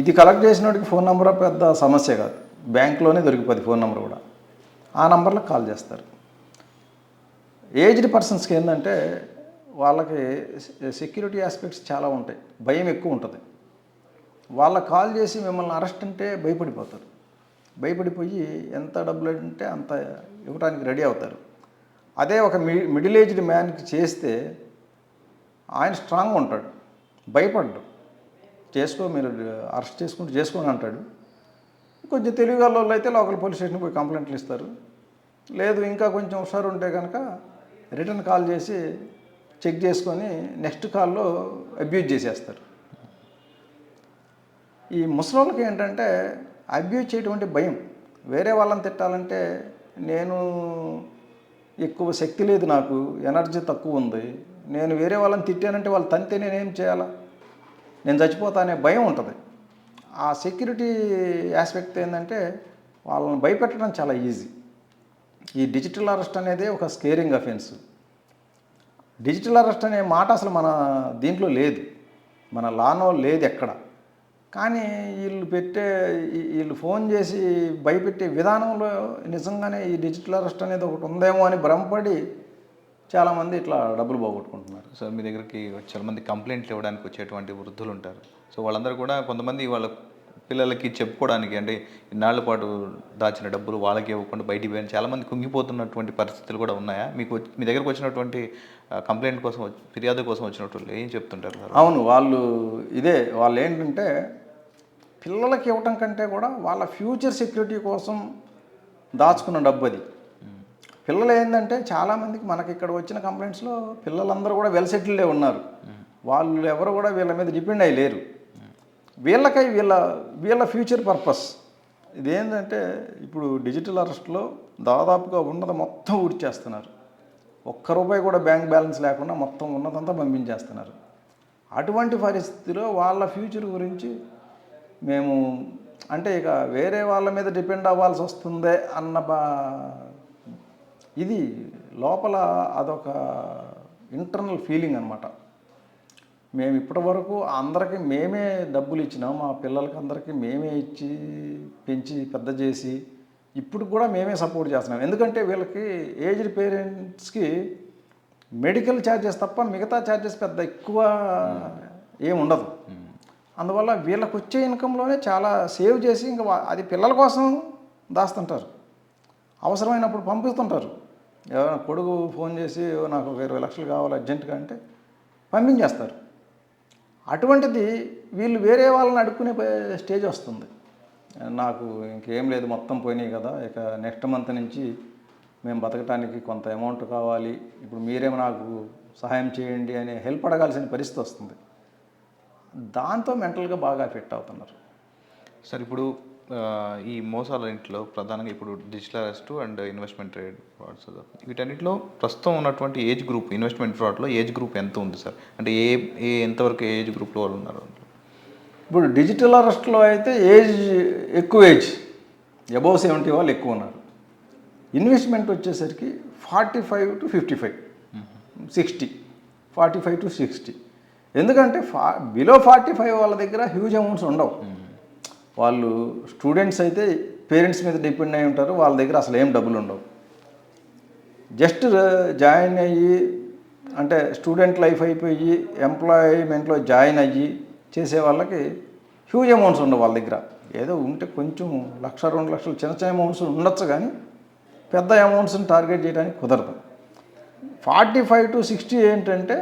ఇది కలెక్ట్ చేసిన వాడికి ఫోన్ నెంబర్ పెద్ద సమస్య కాదు, బ్యాంక్లోనే దొరికిపోద్ది ఫోన్ నెంబర్ కూడా. ఆ నెంబర్లకు కాల్ చేస్తారు. ఏజ్డ్ పర్సన్స్కి ఏంటంటే వాళ్ళకి సెక్యూరిటీ ఆస్పెక్ట్స్ చాలా ఉంటాయి, భయం ఎక్కువ ఉంటుంది. వాళ్ళకి కాల్ చేసి మిమ్మల్ని అరెస్ట్ అంటే భయపడిపోతారు. భయపడిపోయి ఎంత డబ్బులు అంటే అంత ఇవ్వడానికి రెడీ అవుతారు. అదే ఒక మిడిల్ ఏజ్డ్ మ్యాన్కి చేస్తే ఆయన స్ట్రాంగ్ ఉంటాడు, భయపడ్డు, మీరు అరెస్ట్ చేసుకుంటూ చేసుకోని అంటాడు. కొంచెం తెలివిగా వాళ్ళు అయితే లోకల్ పోలీస్ స్టేషన్కి పోయి కంప్లైంట్లు ఇస్తారు. లేదు ఇంకా కొంచెం హుషారు ఉంటే కనుక రిటర్న్ కాల్ చేసి చెక్ చేసుకొని నెక్స్ట్ కాల్లో అబ్యూజ్ చేసేస్తారు. ఈ ముసలోళ్ళకి ఏంటంటే అబ్యూజ్ చేయడం అంటే భయం. వేరే వాళ్ళని తిట్టాలంటే నేను ఎక్కువ శక్తి లేదు, నాకు ఎనర్జీ తక్కువ ఉంది, నేను వేరే వాళ్ళని తిట్టానంటే వాళ్ళు తంతే నేనేం చేయాలా, నేను చచ్చిపోతా అనే భయం ఉంటుంది. ఆ సెక్యూరిటీ ఆస్పెక్ట్ ఏంటంటే వాళ్ళని భయపెట్టడం చాలా ఈజీ. ఈ డిజిటల్ అరెస్ట్ అనేది ఒక స్కేరింగ్ అఫెన్స్. డిజిటల్ అరెస్ట్ అనే మాట అసలు మన దీంట్లో లేదు, మన లానో లేదు ఎక్కడ. కానీ వీళ్ళు ఫోన్ చేసి భయపెట్టే విధానంలో నిజంగానే ఈ డిజిటల్ అరెస్ట్ అనేది ఒకటి ఉందేమో అని భ్రమపడి చాలామంది ఇట్లా డబ్బులు పోగొట్టుకుంటున్నారు. సార్, మీ దగ్గరికి చాలామంది కంప్లైంట్లు ఇవ్వడానికి వచ్చేటువంటి వృద్ధులు ఉంటారు. సో వాళ్ళందరూ కూడా కొంతమంది వాళ్ళ పిల్లలకి చెప్పుకోవడానికి, అంటే ఇన్నాళ్ల పాటు దాచిన డబ్బులు వాళ్ళకి ఇవ్వకుండా బయటికి పోయిన చాలామంది కుంగిపోతున్నటువంటి పరిస్థితులు కూడా ఉన్నాయా? మీ దగ్గరకు వచ్చినటువంటి కంప్లైంట్ కోసం, ఫిర్యాదు కోసం వచ్చినటువంటి ఏం చెప్తుంటారు సార్? అవును, వాళ్ళు ఏంటంటే పిల్లలకి ఇవ్వటం కంటే కూడా వాళ్ళ ఫ్యూచర్ సెక్యూరిటీ కోసం దాచుకున్న డబ్బు అది. పిల్లలు ఏంటంటే చాలామందికి మనకి ఇక్కడ వచ్చిన కంప్లైంట్స్లో పిల్లలందరూ కూడా వెల్ సెటిల్డే ఉన్నారు. వాళ్ళు ఎవరు కూడా వీళ్ళ మీద డిపెండ్ అయ్యి లేరు. వీళ్ళకై వీళ్ళ ఫ్యూచర్ పర్పస్ ఇదేంటంటే ఇప్పుడు డిజిటల్ అరెస్ట్లో దాదాపుగా ఉన్నది మొత్తం ఊడ్చేస్తున్నారు. ఒక్క రూపాయి కూడా బ్యాంక్ బ్యాలెన్స్ లేకుండా మొత్తం ఉన్నదంతా పంపించేస్తున్నారు. అటువంటి పరిస్థితిలో వాళ్ళ ఫ్యూచర్ గురించి మేము అంటే ఇక వేరే వాళ్ళ మీద డిపెండ్ అవ్వాల్సి వస్తుందే అన్న ఇది లోపల అదొక ఇంటర్నల్ ఫీలింగ్ అనమాట. మేము ఇప్పటి వరకు అందరికీ మేమే డబ్బులు ఇచ్చినాం, మా పిల్లలకి అందరికీ మేమే ఇచ్చి పెంచి పెద్ద చేసి ఇప్పుడు కూడా మేమే సపోర్ట్ చేస్తున్నాం. ఎందుకంటే వీళ్ళకి ఏజ్డ్ పేరెంట్స్కి మెడికల్ ఛార్జెస్ తప్ప మిగతా ఛార్జెస్ పెద్ద ఎక్కువ ఏముండదు. అందువల్ల వీళ్ళకి వచ్చే ఇన్కంలోనే చాలా సేవ్ చేసి ఇంకా అది పిల్లల కోసం దాస్తుంటారు, అవసరమైనప్పుడు పంపిస్తుంటారు. ఎవరైనా కొడుకు ఫోన్ చేసి నాకు ఒక 20 లక్షలు కావాలి అర్జెంటుగా అంటే పంపించేస్తారు. అటువంటిది వీళ్ళు వేరే వాళ్ళని అడుక్కునే స్టేజ్ వస్తుంది. నాకు ఇంకేం లేదు, మొత్తం పోయినాయి కదా, ఇక నెక్స్ట్ మంత్ నుంచి మేము బతకటానికి కొంత అమౌంట్ కావాలి, ఇప్పుడు మీరేమో నాకు సహాయం చేయండి అనే హెల్ప్ అడగాల్సిన పరిస్థితి వస్తుంది. దాంతో మెంటల్గా బాగా ఎఫెక్ట్ అవుతున్నారు. సార్ ఇప్పుడు ఈ మోసాల ఇంట్లో ప్రధానంగా ఇప్పుడు digital arrest and investment trade frauds, వీటన్నిటిలో ప్రస్తుతం ఉన్నటువంటి ఏజ్ గ్రూప్ ఇన్వెస్ట్మెంట్ ఫ్రాడ్లో ఏజ్ గ్రూప్ ఎంత ఉంది సార్? అంటే ఎంతవరకు ఏజ్ గ్రూప్లో వాళ్ళు ఉన్నారు? ఇప్పుడు డిజిటల్ అరెస్ట్లో అయితే ఎక్కువ ఏజ్ అబౌవ్ 70 వాళ్ళు ఎక్కువ ఉన్నారు. ఇన్వెస్ట్మెంట్ వచ్చేసరికి 45 to 55, 60, 45 to 60. ఎందుకంటే బిలో 45 వాళ్ళ దగ్గర హ్యూజ్ అమౌంట్స్ ఉండవు. వాళ్ళు స్టూడెంట్స్ అయితే పేరెంట్స్ మీద డిపెండ్ అయి ఉంటారు, వాళ్ళ దగ్గర అసలు ఏం డబ్బులు ఉండవు. జస్ట్ జాయిన్ అయ్యి అంటే స్టూడెంట్ లైఫ్ అయిపోయి ఎంప్లాయ్మెంట్లో జాయిన్ అయ్యి చేసే వాళ్ళకి హ్యూజ్ అమౌంట్స్ ఉండవు వాళ్ళ దగ్గర. ఏదో ఉంటే కొంచెం 1,00,000, 2 లక్షలు చిన్న చిన్న అమౌంట్స్ ఉండొచ్చు, కానీ పెద్ద అమౌంట్స్ని టార్గెట్ చేయడానికి కుదరదు. 45 to 60 ఏంటంటే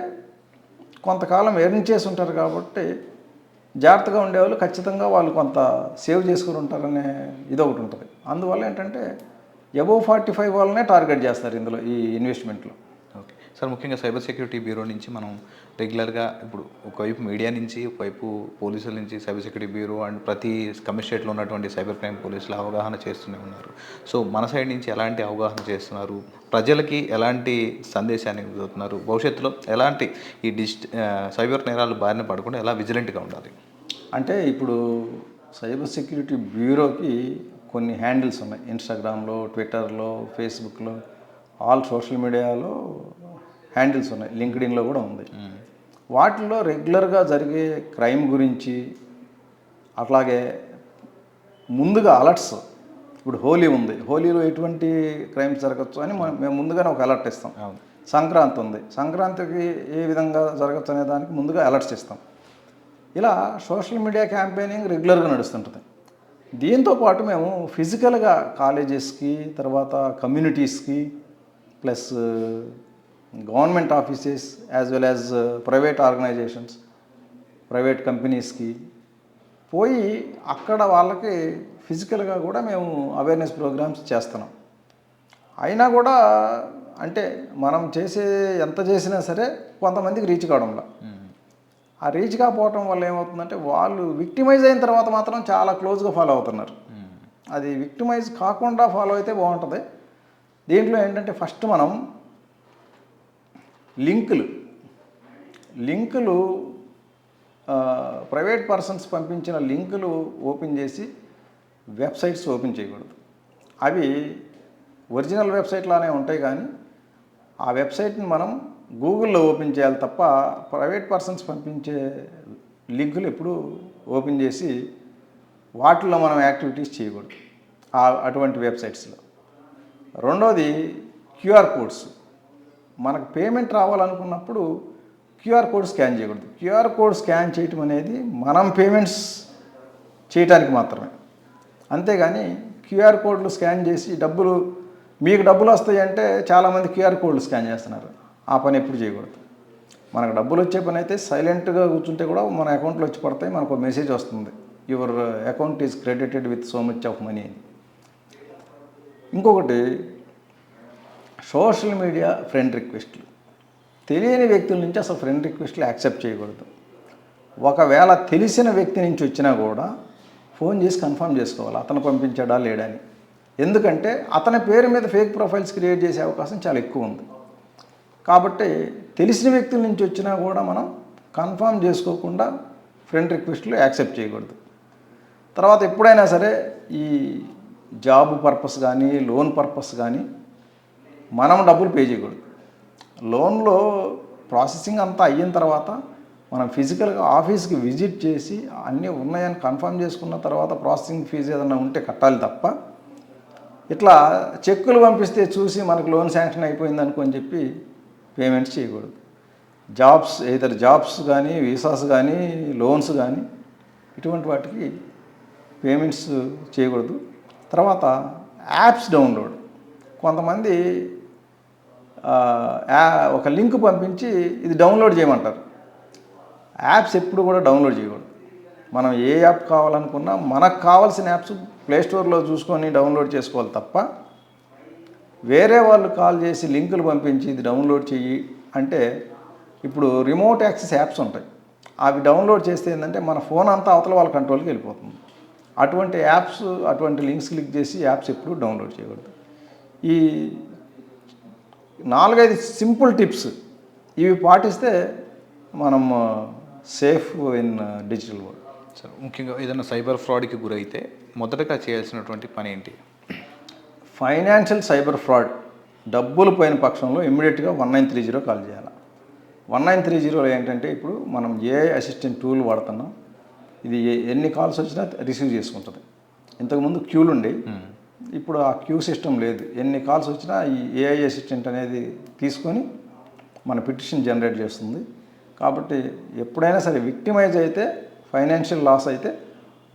కొంతకాలం ఎర్న్ చేసి ఉంటారు కాబట్టి జాగ్రత్తగా ఉండేవాళ్ళు ఖచ్చితంగా వాళ్ళు కొంత సేవ్ చేసుకుని ఉంటారనే ఇది ఒకటి ఉంటుంది. అందువల్ల ఏంటంటే అబోవ్ 45 వాళ్ళనే టార్గెట్ చేస్తారు ఇందులో ఈ ఇన్వెస్ట్మెంట్లో. ఓకే సార్, ముఖ్యంగా సైబర్ సెక్యూరిటీ బ్యూరో నుంచి మనం రెగ్యులర్గా ఇప్పుడు ఒకవైపు మీడియా నుంచి, ఒకవైపు పోలీసుల నుంచి సైబర్ సెక్యూరిటీ బ్యూరో అండ్ ప్రతి కమిషనరేట్లో ఉన్నటువంటి సైబర్ క్రైమ్ పోలీసులు అవగాహన చేస్తూనే ఉన్నారు. సో మన సైడ్ నుంచి ఎలాంటి అవగాహన చేస్తున్నారు, ప్రజలకి ఎలాంటి సందేశాన్ని ఇవ్వబోతున్నారు, భవిష్యత్తులో ఎలాంటి ఈ సైబర్ నేరాలు బారిన పడకుండా ఎలా విజిలెంట్గా ఉండాలి? అంటే ఇప్పుడు సైబర్ సెక్యూరిటీ బ్యూరోకి కొన్ని హ్యాండిల్స్ ఉన్నాయి. ఇన్స్టాగ్రామ్లో, ట్విట్టర్లో, ఫేస్బుక్లో, ఆల్ సోషల్ మీడియాలో హ్యాండిల్స్ ఉన్నాయి, లింక్డ్ఇన్లో కూడా ఉంది. వాటిల్లో రెగ్యులర్గా జరిగే క్రైమ్ గురించి, అట్లాగే ముందుగా అలర్ట్స్, ఇప్పుడు హోలీ ఉంది, హోలీలో ఎటువంటి క్రైమ్స్ జరగచ్చు అని మేము ముందుగానే ఒక అలర్ట్ ఇస్తాం. సంక్రాంతి ఉంది, సంక్రాంతికి ఏ విధంగా జరగచ్చు అనే దానికి ముందుగా అలర్ట్స్ ఇస్తాం. ఇలా సోషల్ మీడియా క్యాంపెయినింగ్ రెగ్యులర్గా నడుస్తుంటుంది. దీంతోపాటు మేము ఫిజికల్గా కాలేజెస్కి, తర్వాత కమ్యూనిటీస్కి, plus government offices as well as private organisations, private కంపెనీస్కి పోయి అక్కడ వాళ్ళకి ఫిజికల్గా కూడా మేము అవేర్నెస్ ప్రోగ్రామ్స్ చేస్తున్నాం. అయినా కూడా అంటే మనం ఎంత చేసినా సరే కొంతమందికి రీచ్ కావడంలో, ఆ రీచ్ కాకపోవటం వల్ల ఏమవుతుందంటే వాళ్ళు విక్టిమైజ్ అయిన తర్వాత మాత్రం చాలా క్లోజ్గా ఫాలో అవుతున్నారు. అది విక్టిమైజ్ కాకుండా ఫాలో అయితే బాగుంటుంది. దీంట్లో ఏంటంటే ఫస్ట్ మనం లింకులు ప్రైవేట్ పర్సన్స్ పంపించిన లింకులు ఓపెన్ చేసి వెబ్సైట్స్ ఓపెన్ చేయకూడదు. అవి ఒరిజినల్ వెబ్సైట్ లానే ఉంటాయి, కానీ ఆ వెబ్సైట్ని మనం గూగుల్లో ఓపెన్ చేయాలి తప్ప ప్రైవేట్ పర్సన్స్ పంపించే లింకులు ఎప్పుడు ఓపెన్ చేసి వాటిల్లో మనం యాక్టివిటీస్ చేయకూడదు అటువంటి వెబ్సైట్స్లో. రెండోది క్యూఆర్ కోడ్స్. మనకు పేమెంట్ రావాలనుకున్నప్పుడు క్యూఆర్ కోడ్ స్కాన్ చేయకూడదు. క్యూఆర్ కోడ్ స్కాన్ చేయటం అనేది మనం పేమెంట్స్ చేయడానికి మాత్రమే, అంతేగాని క్యూఆర్ కోడ్లు స్కాన్ చేసి మీకు డబ్బులు వస్తాయి అంటే చాలామంది క్యూఆర్ కోడ్లు స్కాన్ చేస్తున్నారు. ఆ పని ఎప్పుడు చేయకూడదు. మనకు డబ్బులు వచ్చే పని అయితే సైలెంట్గా కూర్చుంటే కూడా మన అకౌంట్లో వచ్చి పడతాయి, మనకు ఒక మెసేజ్ వస్తుంది, your account is credited with so much of money అని. ఇంకొకటి సోషల్ మీడియా ఫ్రెండ్ రిక్వెస్ట్లు. తెలియని వ్యక్తుల నుంచి అసలు ఫ్రెండ్ రిక్వెస్ట్లు యాక్సెప్ట్ చేయకూడదు. ఒకవేళ తెలిసిన వ్యక్తి నుంచి వచ్చినా కూడా ఫోన్ చేసి కన్ఫర్మ్ చేసుకోవాలి అతను పంపించాడా లేడని. ఎందుకంటే అతని పేరు మీద ఫేక్ ప్రొఫైల్స్ క్రియేట్ చేసే అవకాశం చాలా ఎక్కువ ఉంది. కాబట్టి తెలిసిన వ్యక్తుల నుంచి వచ్చినా కూడా మనం కన్ఫర్మ్ చేసుకోకుండా ఫ్రెండ్ రిక్వెస్ట్లు యాక్సెప్ట్ చేయకూడదు. తర్వాత ఎప్పుడైనా సరే ఈ జాబ్ పర్పస్ కానీ లోన్ పర్పస్ కానీ మనం డబ్బులు పే చేయకూడదు. లోన్లో ప్రాసెసింగ్ అంతా అయిన తర్వాత మనం ఫిజికల్గా ఆఫీస్కి విజిట్ చేసి అన్నీ ఉన్నాయని కన్ఫర్మ్ చేసుకున్న తర్వాత ప్రాసెసింగ్ ఫీజు ఏదైనా ఉంటే కట్టాలి తప్ప ఇట్లా చెక్కులు పంపిస్తే చూసి మనకు లోన్ శాంక్షన్ అయిపోయింది అనుకొని చెప్పి పేమెంట్స్ చేయకూడదు. జాబ్స్ కానీ వీసాస్ కానీ లోన్స్ కానీ ఇటువంటి వాటికి పేమెంట్స్ చేయకూడదు. తర్వాత యాప్స్ డౌన్లోడ్, కొంతమంది ఒక లింక్ పంపించి ఇది డౌన్లోడ్ చేయమంటారు. యాప్స్ ఎప్పుడు కూడా డౌన్లోడ్ చేయకూడదు. మనం ఏ యాప్ కావాలనుకున్నా మనకు కావాల్సిన యాప్స్ ప్లేస్టోర్లో చూసుకొని డౌన్లోడ్ చేసుకోవాలి తప్ప వేరే వాళ్ళు కాల్ చేసి లింకులు పంపించి ఇది డౌన్లోడ్ చెయ్యి అంటే, ఇప్పుడు రిమోట్ యాక్సెస్ యాప్స్ ఉంటాయి, అవి డౌన్లోడ్ చేస్తే ఏంటంటే మన ఫోన్ అంతా అవతల వాళ్ళ కంట్రోల్కి వెళ్ళిపోతుంది. అటువంటి యాప్స్, అటువంటి లింక్స్ క్లిక్ చేసి యాప్స్ ఎప్పుడు డౌన్లోడ్ చేయకూడదు. ఈ 4-5 సింపుల్ టిప్స్ ఇవి పాటిస్తే మనం safe in digital world. Sir, ముఖ్యంగా ఏదైనా సైబర్ ఫ్రాడ్కి గురైతే మొదటగా చేయాల్సినటువంటి పని ఏంటి? ఫైనాన్షియల్ సైబర్ ఫ్రాడ్ డబ్బులు పోయిన పక్షంలో ఇమ్మీడియట్గా 1930 కాల్ చేయాలి. 1930లో ఏంటంటే ఇప్పుడు మనం ఏఐ అసిస్టెంట్ టూల్ వాడుతున్నాం. ఇది ఎన్ని కాల్స్ వచ్చినా రిసీవ్ చేసుకుంటుంది. ఇంతకుముందు క్యూలు ఉండే, ఇప్పుడు ఆ క్యూ సిస్టమ్ లేదు. ఎన్ని కాల్స్ వచ్చినా ఈ ఏఐ అసిస్టెంట్ అనేది తీసుకొని మన పిటిషన్ జనరేట్ చేస్తుంది. కాబట్టి ఎప్పుడైనా సరే విక్టిమైజ్ అయితే, ఫైనాన్షియల్ లాస్ అయితే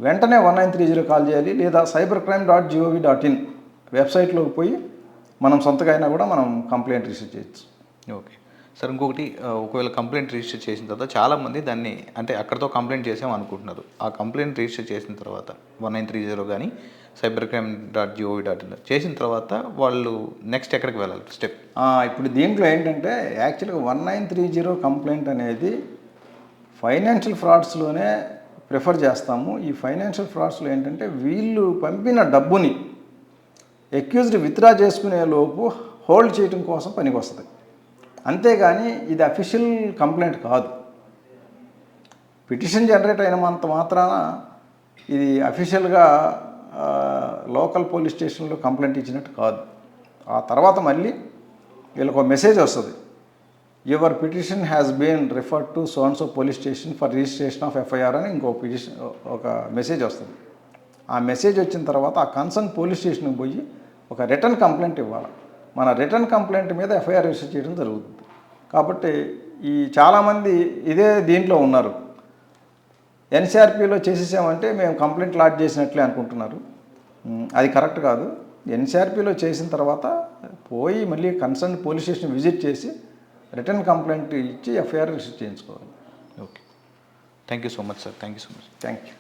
వెంటనే 1930 కాల్ చేయాలి. లేదా cybercrime.gov.in వెబ్సైట్లోకి పోయి మనం సొంతగా అయినా కూడా మనం కంప్లైంట్ రిజిస్టర్ చేయొచ్చు. ఓకే సార్, ఇంకొకటి, ఒకవేళ కంప్లైంట్ రిజిస్టర్ చేసిన తర్వాత చాలామంది దాన్ని అంటే అక్కడితో కంప్లైంట్ చేసాం అనుకుంటున్నారు. ఆ కంప్లైంట్ రిజిస్టర్ చేసిన తర్వాత 1930 కానీ cybercrime.gov.in చేసిన తర్వాత వాళ్ళు నెక్స్ట్ ఎక్కడికి వెళ్ళాలి స్టెప్? ఇప్పుడు దీంట్లో ఏంటంటే యాక్చువల్గా 1930 కంప్లైంట్ అనేది ఫైనాన్షియల్ ఫ్రాడ్స్లోనే ప్రిఫర్ చేస్తాము. ఈ ఫైనాన్షియల్ ఫ్రాడ్స్లో ఏంటంటే వీళ్ళు పంపిన డబ్బుని అక్యూజ్డ్ విత్డ్రా చేసుకునే లోపు హోల్డ్ చేయడం కోసం పనికి వస్తుంది. అంతేగాని ఇది అఫీషియల్ కంప్లైంట్ కాదు. పిటిషన్ జనరేట్ అయినంత మాత్రాన ఇది అఫీషియల్గా లోకల్ పోలీస్ స్టేషన్లో కంప్లైంట్ ఇచ్చినట్టు కాదు. ఆ తర్వాత మళ్ళీ వీళ్ళకి ఒక మెసేజ్ వస్తుంది, your petition has been referred to so and so police station for registration of FIR అని ఒక మెసేజ్ వస్తుంది. ఆ మెసేజ్ వచ్చిన తర్వాత ఆ కన్సర్న్ పోలీస్ స్టేషన్కి పోయి ఒక రిటర్న్ కంప్లైంట్ ఇవ్వాలి. మన రిటర్న్ కంప్లైంట్ మీద ఎఫ్ఐఆర్ రిజిస్టర్ చేయడం జరుగుతుంది. కాబట్టి ఈ చాలామంది ఇదే దీంట్లో ఉన్నారు. ఎన్సీఆర్పీలో చేసేసామంటే మేము కంప్లైంట్ లాడ్జ్ చేసినట్లే అనుకుంటున్నారు. అది కరెక్ట్ కాదు. ఎన్సీఆర్పీలో చేసిన తర్వాత పోయి మళ్ళీ కన్సర్న్ పోలీస్ స్టేషన్ విజిట్ చేసి రిటర్న్ కంప్లైంట్ ఇచ్చి ఎఫ్ఐఆర్ రిజిస్టర్ చేయించుకోవాలి. Okay, thank you so much sir. Thank you.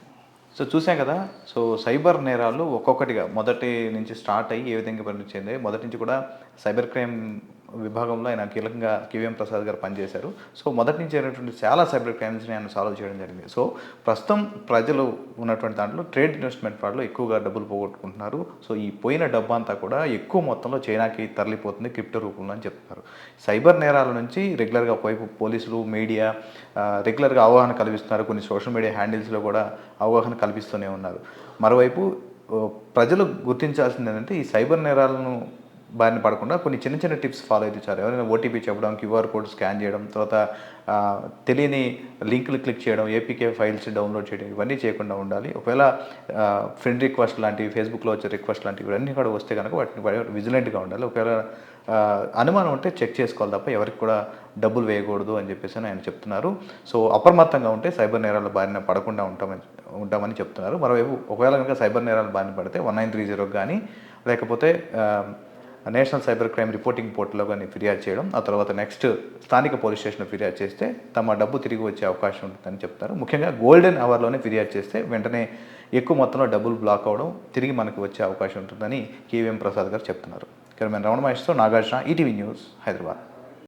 So చూసాం కదా. సో సైబర్ నేరాలు ఒక్కొక్కటిగా మొదటి నుంచి స్టార్ట్ అయ్యి ఏ విధంగా పరిణించింది. మొదటి నుంచి కూడా సైబర్ క్రైమ్ విభాగంలో ఆయన కీలకంగా కేవీఎం ప్రసాద్ గారు పనిచేశారు. సో మొదటి నుంచి అయినటువంటి చాలా సైబర్ క్రైమ్స్ని ఆయన సాల్వ్ చేయడం జరిగింది. సో ప్రస్తుతం ప్రజలు ఉన్నటువంటి దాంట్లో ట్రేడ్ ఇన్వెస్ట్మెంట్ ఫ్రాడ్లో ఎక్కువగా డబ్బులు పోగొట్టుకుంటున్నారు. సో ఈ పోయిన డబ్బు అంతా కూడా ఎక్కువ మొత్తంలో చైనాకి తరలిపోతుంది క్రిప్టో రూపంలో అని చెప్తున్నారు. సైబర్ నేరాల నుంచి రెగ్యులర్గా పోలీసులు, మీడియా రెగ్యులర్గా అవగాహన కల్పిస్తున్నారు. కొన్ని సోషల్ మీడియా హ్యాండిల్స్లో కూడా అవగాహన కల్పిస్తూనే ఉన్నారు. మరోవైపు ప్రజలు గుర్తించాల్సింది ఏంటంటే ఈ సైబర్ నేరాలను బారిన పడకుండా కొన్ని చిన్న చిన్న టిప్స్ ఫాలో అయితే చాలు. ఎవరైనా ఓటీపీ చెప్పడం, క్యూఆర్ కోడ్ స్కాన్ చేయడం, తర్వాత తెలియని లింకులు క్లిక్ చేయడం, ఏపీకే ఫైల్స్ డౌన్లోడ్ చేయడం, ఇవన్నీ చేయకుండా ఉండాలి. ఒకవేళ ఫ్రెండ్ రిక్వెస్ట్ లాంటివి, ఫేస్బుక్లో వచ్చే రిక్వెస్ట్ లాంటివి ఇవన్నీ కూడా వస్తే కనుక వాటిని విజిలెంట్గా ఉండాలి. ఒకవేళ అనుమానం ఉంటే చెక్ చేసుకోవాలి తప్ప ఎవరికి కూడా డబ్బులు వేయకూడదు అని చెప్పేసి ఆయన చెప్తున్నారు. సో అప్రమత్తంగా ఉంటే సైబర్ నేరాల బారిన పడకుండా ఉంటామని చెప్తున్నారు. మరోవైపు ఒకవేళ కనుక సైబర్ నేరాల బారిన పడితే 1930 కానీ లేకపోతే నేషనల్ సైబర్ క్రైమ్ రిపోర్టింగ్ పోర్టల్లో కానీ ఫిర్యాదు చేయడం, ఆ తర్వాత నెక్స్ట్ స్థానిక పోలీస్ స్టేషన్లో ఫిర్యాదు చేస్తే తమ డబ్బు తిరిగి వచ్చే అవకాశం ఉంటుందని చెప్తారు. ముఖ్యంగా గోల్డెన్ అవర్లోనే ఫిర్యాదు చేస్తే వెంటనే ఎక్కువ మొత్తంలో డబ్బులు బ్లాక్ అవ్వడం, తిరిగి మనకు వచ్చే అవకాశం ఉంటుందని కేవీఎం ప్రసాద్ గారు చెప్తున్నారు. కెమెరామెన్ రమణ మహేష్తో నాగార్జున, ఈటీవీ న్యూస్, హైదరాబాద్.